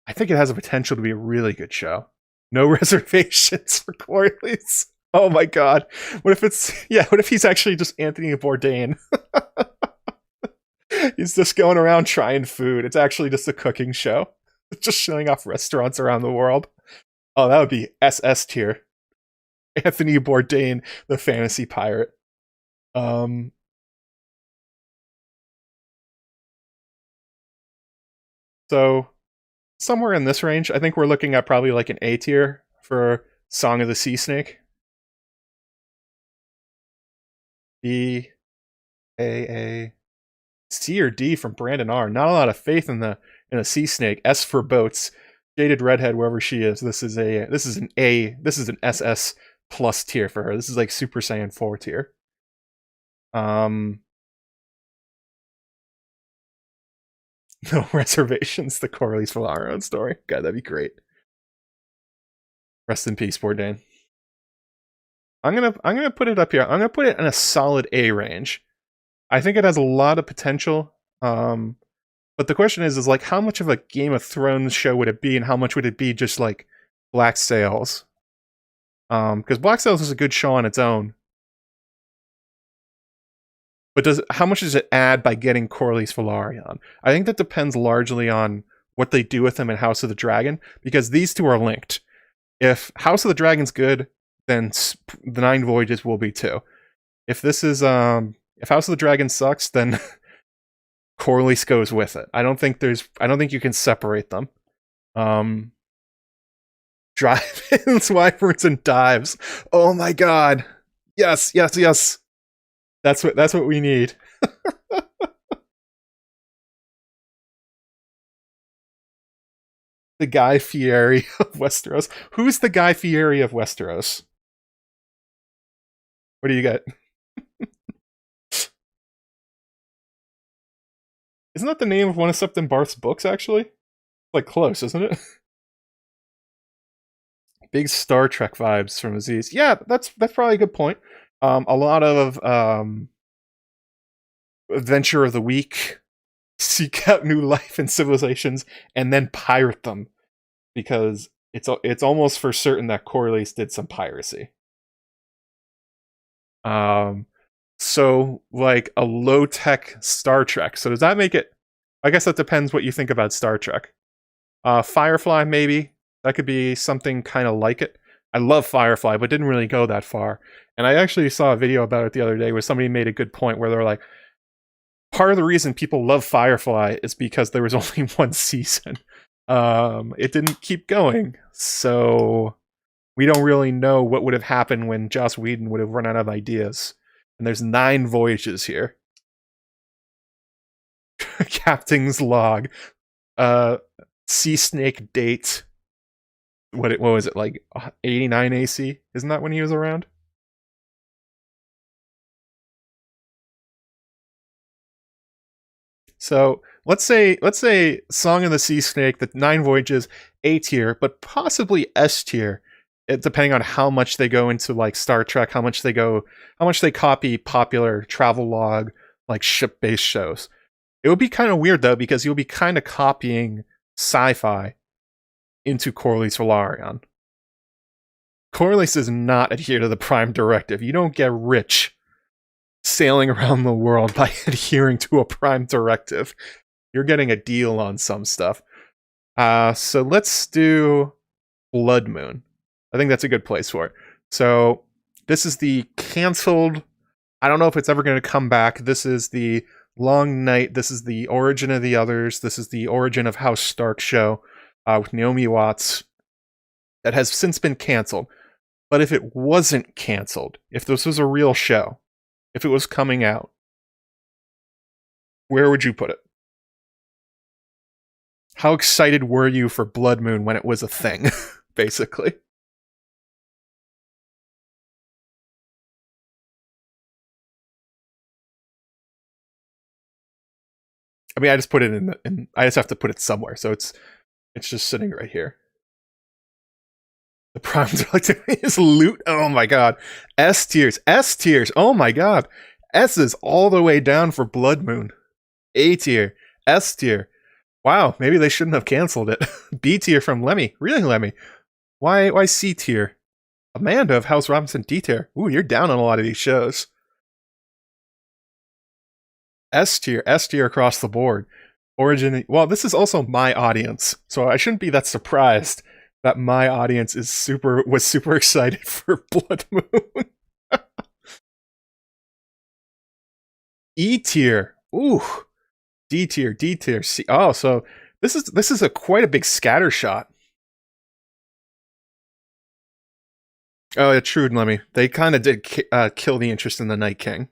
I think it has the potential to be a really good show. No reservations for Corlys. Oh my god. What if he's actually just Anthony Bourdain? He's just going around trying food. It's actually just a cooking show. Just showing off restaurants around the world. Oh, that would be SS tier. Anthony Bourdain, the fantasy pirate. So somewhere in this range, I think we're looking at probably like an A tier for Song of the Sea Snake. B, A, C or D from Brandon R. Not a lot of faith in a sea snake. S for boats. Jaded redhead, wherever she is. This is an SS plus tier for her. This is like Super Saiyan 4 tier. No reservations. The Corlys Velaryon story. God, that'd be great. Rest in peace, Bourdain. I'm gonna put it up here. I'm gonna put it in a solid A range. I think it has a lot of potential. But the question is like how much of a Game of Thrones show would it be, and how much would it be just like Black Sails? Because Black Sails is a good show on its own. But how much does it add by getting Corlys Velaryon? I think that depends largely on what they do with him in House of the Dragon, because these two are linked. If House of the Dragon's good, then the 9 Voyages will be too. If this is if House of the Dragon sucks, then Corlys goes with it. I don't think you can separate them. Drive-ins, wyverns, and dives. Oh my god. Yes. That's what we need. The Guy Fieri of Westeros. Who's the Guy Fieri of Westeros? What do you got? Isn't that the name of one of Septon Barth's books, actually? Like, close, isn't it? Big Star Trek vibes from Aziz. Yeah, that's probably a good point. A lot of Adventure of the Week, seek out new life and civilizations, and then pirate them. Because it's almost for certain that Corlys did some piracy. So, like, a low-tech Star Trek. So does that make it... I guess that depends what you think about Star Trek. Firefly, maybe. That could be something kind of like it. I love Firefly, but didn't really go that far. And I actually saw a video about it the other day where somebody made a good point where they're like, part of the reason people love Firefly is because there was only one season. It didn't keep going, so we don't really know what would have happened when Joss Whedon would have run out of ideas. And there's 9 voyages here. Captain's log. Sea Snake date. What was it, like 89 AC? Isn't that when he was around? So let's say Song of the Sea Snake, the 9 voyages, A tier, but possibly S tier, depending on how much they go into like Star Trek, how much they copy popular travel log, like ship-based shows. It would be kind of weird though, because you'll be kind of copying sci-fi into Corlys Velaryon. Corlys does not adhere to the Prime Directive. You don't get rich sailing around the world by adhering to a Prime Directive. You're getting a deal on some stuff. So let's do Blood Moon. I think that's a good place for it. So this is the canceled... I don't know if it's ever going to come back. This is the Long Night. This is the Origin of the Others. This is the Origin of House Stark show with Naomi Watts that has since been canceled. But if it wasn't canceled, if this was a real show, if it was coming out, where would you put it? How excited were you for Blood Moon when it was a thing, basically? I mean, I just put it in I just have to put it somewhere, so it's just sitting right here. The Prime Directive is loot. Oh my god. S tiers. S tiers. Oh my god. S is all the way down for Blood Moon. A tier. S tier. Wow, maybe they shouldn't have canceled it. B tier from Lemmy. Really, Lemmy? Why C tier? Amanda of House Robinson D tier. Ooh, you're down on a lot of these shows. S tier across the board. Origin. Well, this is also my audience, so I shouldn't be that surprised that my audience was super excited for Blood Moon. E tier. Ooh. D tier, C. Oh, so this is quite a big scatter shot. Oh, yeah, true, Lemmy. They kind of did kill the interest in the Night King.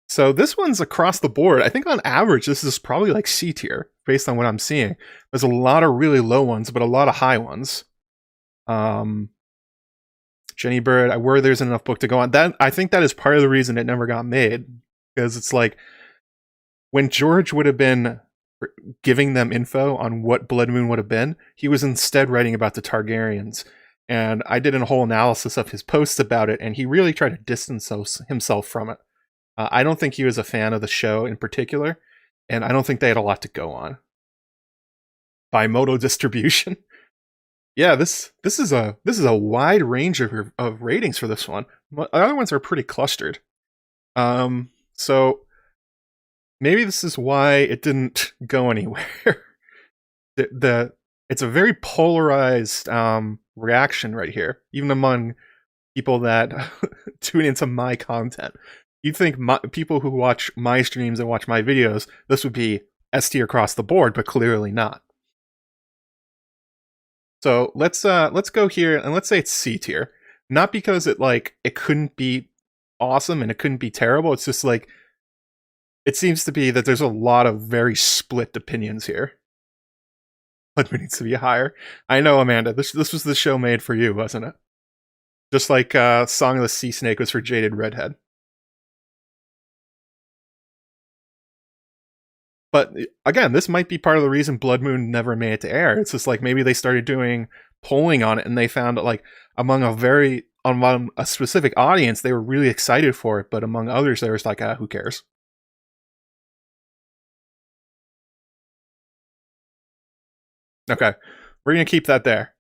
So this one's across the board. I think on average, this is probably like C tier, based on what I'm seeing. There's a lot of really low ones, but a lot of high ones. Jenny Bird, I worry there's enough book to go on. That I think that is part of the reason it never got made. Because it's like, when George would have been giving them info on what Blood Moon would have been, he was instead writing about the Targaryens. And I did a whole analysis of his posts about it, and he really tried to distance himself from it. I don't think he was a fan of the show in particular, and I don't think they had a lot to go on. Bimodal distribution. Yeah, this is a wide range of ratings for this one. The other ones are pretty clustered. So maybe this is why it didn't go anywhere. It's a very polarized reaction right here, even among people that tune into my content. You'd think people who watch my streams and watch my videos, this would be S tier across the board, but clearly not. So let's go here and let's say it's C tier. Not because it couldn't be awesome and it couldn't be terrible. It's just like, it seems to be that there's a lot of very split opinions here. Blood Moon needs to be higher. I know, Amanda. This was the show made for you, wasn't it? Just like Song of the Sea Snake was for Jaded Redhead. But again, this might be part of the reason Blood Moon never made it to air. It's just like maybe they started doing polling on it and they found that like among a specific audience, they were really excited for it, but among others, they were just like, who cares? Okay, we're going to keep that there.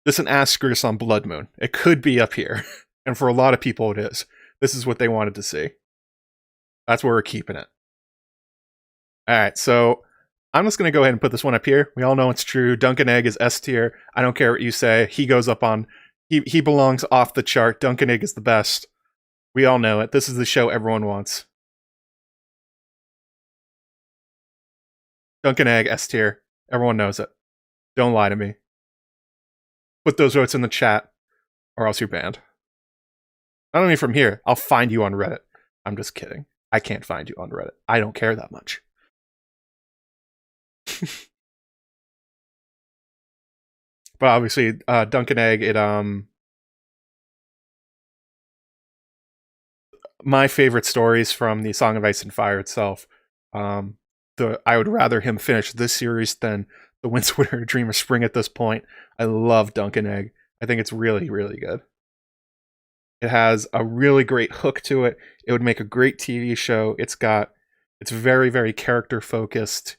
This is an asterisk on Blood Moon. It could be up here. And for a lot of people, it is. This is what they wanted to see. That's where we're keeping it. Alright, so I'm just going to go ahead and put this one up here. We all know it's true. Duncan Egg is S tier. I don't care what you say. He goes up on... He belongs off the chart. Duncan Egg is the best. We all know it. This is the show everyone wants. Duncan Egg, S tier. Everyone knows it. Don't lie to me. Put those votes in the chat, or else you're banned. Not only from here, I'll find you on Reddit. I'm just kidding. I can't find you on Reddit. I don't care that much. But obviously, Duncan Egg, my favorite stories from the Song of Ice and Fire itself. I would rather him finish this series than the Windsweater Dream of Spring at this point. I love Duncan Egg. I think it's really, really good. It has a really great hook to it. It would make a great TV show. It's very, very character focused.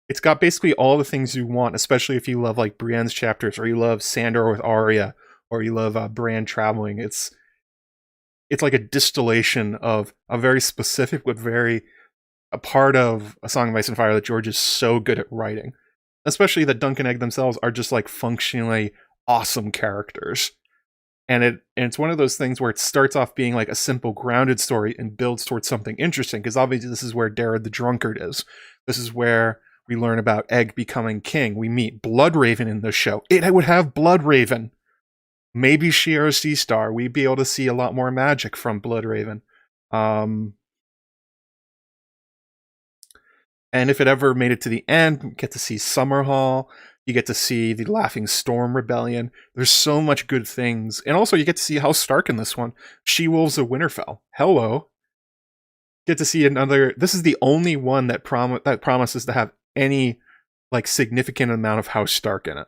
It's got basically all the things you want, especially if you love like Brienne's chapters, or you love Sandor with Arya, or you love Bran traveling. It's like a distillation of a very specific, but a part of A Song of Ice and Fire that George is so good at writing. Especially that Duncan Egg themselves are just like functionally awesome characters. And it's one of those things where it starts off being like a simple grounded story and builds towards something interesting, because obviously this is where Darad the Drunkard is. This is where we learn about Egg becoming king. We meet Bloodraven in this show. It would have Bloodraven. Maybe Shi'ar Seastar. We'd be able to see a lot more magic from Bloodraven. And if it ever made it to the end, we get to see Summerhall. You get to see the Laughing Storm Rebellion. There's so much good things. And also you get to see House Stark in this one. She-Wolves of Winterfell. Hello. Get to see another... This is the only one that promises to have any like significant amount of House Stark in it.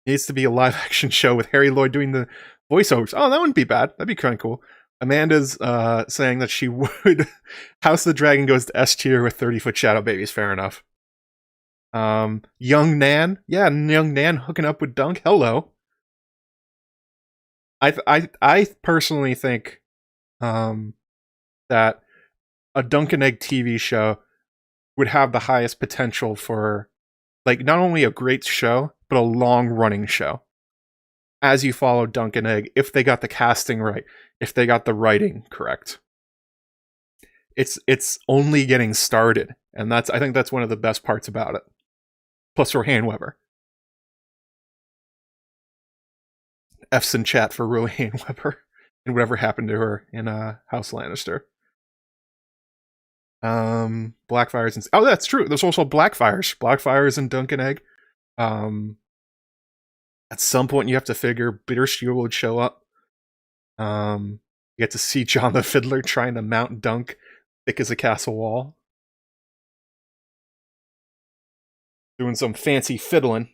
Needs to be a live-action show with Harry Lloyd doing the voiceovers. Oh, that wouldn't be bad. That'd be kind of cool. Amanda's saying that she would... House of the Dragon goes to S tier with 30-foot shadow babies. Fair enough. Young Nan. Yeah, Young Nan hooking up with Dunk. Hello. I personally think that a Duncan Egg TV show would have the highest potential for like not only a great show, but a long-running show. As you follow Duncan Egg, if they got the casting right, if they got the writing correct. It's only getting started, and I think that's one of the best parts about it. Plus Rohanne Weber. F's in chat for Rohanne Weber and whatever happened to her in House Lannister. Blackfires and... Oh, that's true. There's also Blackfires. Blackfires and Duncan Egg. At some point, you have to figure Bittersteel would show up. You get to see John the Fiddler trying to mount Dunk thick as a castle wall. Doing some fancy fiddling.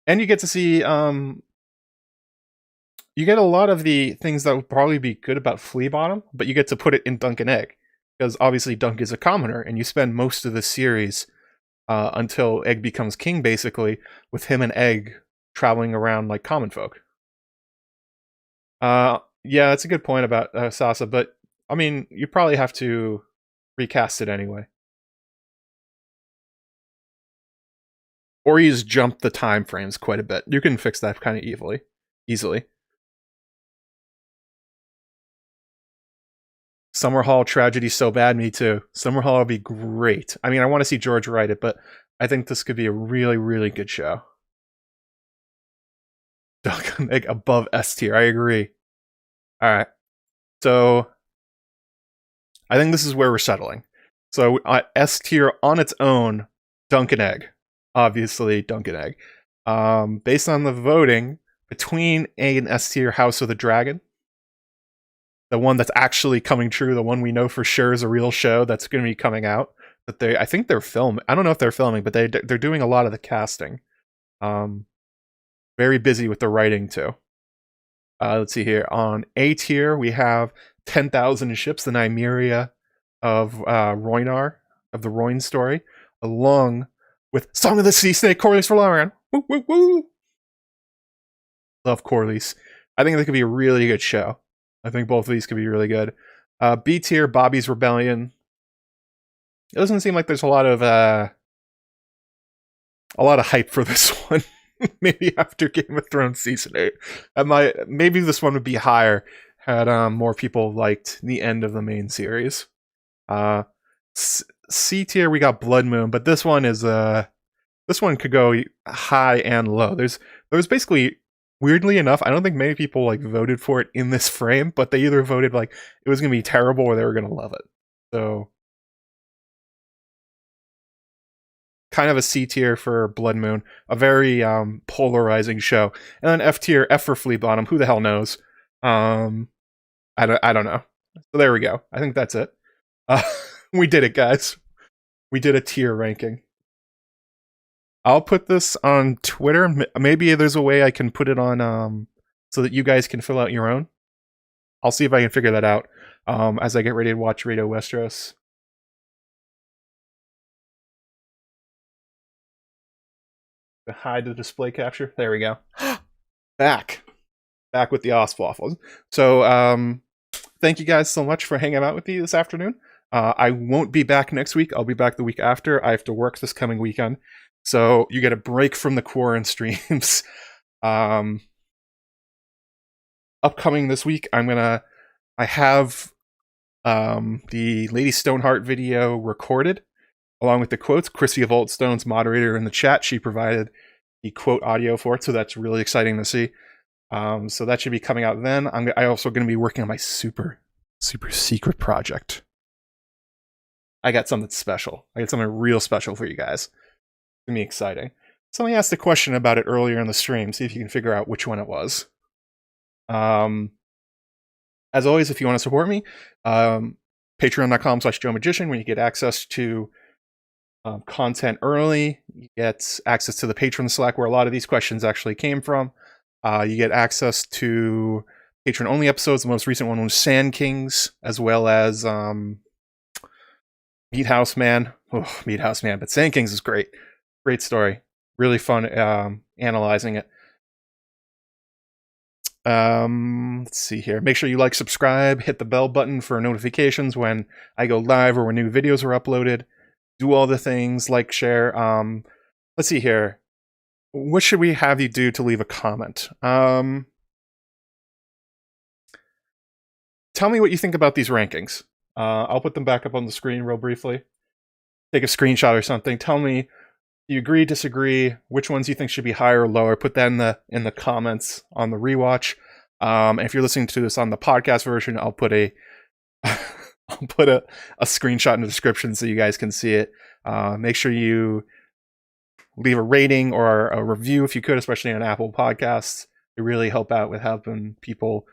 And you get to see... you get a lot of the things that would probably be good about Flea Bottom, but you get to put it in Duncan Egg. Because obviously Dunk is a commoner, and you spend most of the series... until Egg becomes king, basically, with him and Egg traveling around like common folk. Yeah, that's a good point about Sasa, but I mean, you probably have to recast it anyway. Or you just jump the time frames quite a bit. You can fix that kind of easily. Summerhall tragedy so bad, me too. Summerhall will be great. I mean, I want to see George write it, but I think this could be a really, really good show. Duncan Egg above S tier. I agree. Alright. So, I think this is where we're settling. So, S tier on its own, Duncan Egg. Obviously, Duncan Egg. Based on the voting, between A and S tier, House of the Dragon. The one that's actually coming true, the one we know for sure is a real show that's going to be coming out. But I think they're filming. I don't know if they're filming, but they're doing a lot of the casting. Very busy with the writing too. Let's see here. On A tier, we have 10,000 Ships, the Nymeria of Rhoynar, of the Rhoyne story, along with Song of the Sea Snake, Corlys Velaryon. Woo, woo, woo! Love Corlys. I think that could be a really good show. I think both of these could be really good. B tier, Bobby's Rebellion. It doesn't seem like there's a lot of hype for this one. Maybe after Game of Thrones season 8, maybe this one would be higher had more people liked the end of the main series. C tier, we got Blood Moon, but this one is this one could go high and low. There's basically, weirdly enough, I don't think many people like voted for it in this frame, but they either voted like it was gonna be terrible or they were gonna love it. So kind of a C tier for Blood Moon, a very polarizing show. And then F tier, F for Flea Bottom. Who the hell knows? I don't know. So there we go. I think that's it. We did it, guys. We did a tier ranking. I'll put this on Twitter. Maybe there's a way I can put it on so that you guys can fill out your own. I'll see if I can figure that out as I get ready to watch Radio Westeros. Hide the display capture. There we go. Back with the Oswaffles. So thank you guys so much for hanging out with me this afternoon. I won't be back next week. I'll be back the week after. I have to work this coming weekend, so you get a break from the Quarren streams. Upcoming this week, I have the Lady Stoneheart video recorded along with the quotes. Chrissy of Oldstone's moderator in the chat, she provided the quote audio for it, so that's really exciting to see. So that should be coming out then. I'm also going to be working on my super secret project. I got something special. I got something real special for you guys. It's going to be exciting. Somebody asked a question about it earlier in the stream. See if you can figure out which one it was. As always, if you want to support me, patreon.com/JoeMagician, where you get access to content early. You get access to the patron Slack, where a lot of these questions actually came from. You get access to patron-only episodes. The most recent one was Sand Kings, as well as Meat House Man. Oh, Meat House Man. But Sand Kings is great. Great story. Really fun analyzing it. Let's see here. Make sure you like, subscribe, hit the bell button for notifications when I go live or when new videos are uploaded. Do all the things, like, share. Let's see here. What should we have you do to leave a comment? Tell me what you think about these rankings. I'll put them back up on the screen real briefly. Take a screenshot or something. Tell me, do you agree, disagree? Which ones you think should be higher or lower? Put that in the comments on the rewatch. And if you're listening to this on the podcast version, I'll put a screenshot in the description so you guys can see it. Make sure you leave a rating or a review if you could, especially on Apple Podcasts. It really help out with helping people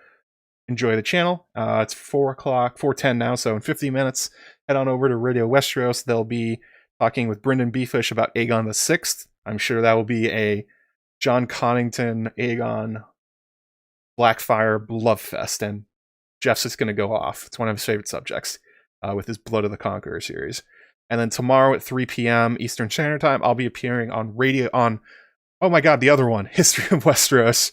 enjoy the channel. It's 4:10 now, so in 50 minutes, head on over to Radio Westeros. They'll be talking with Brendan Beefish about Aegon VI. I'm sure that will be a John Connington, Aegon, Blackfire love fest, and Jeff's just going to go off. It's one of his favorite subjects with his Blood of the Conqueror series. And then tomorrow at 3 p.m. Eastern Standard Time, I'll be appearing on radio on, oh my god, the other one, History of Westeros,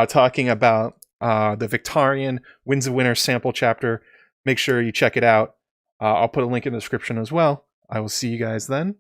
talking about the Victorian Winds of Winter sample chapter. Make sure you check it out. I'll put a link in the description as well. I will see you guys then.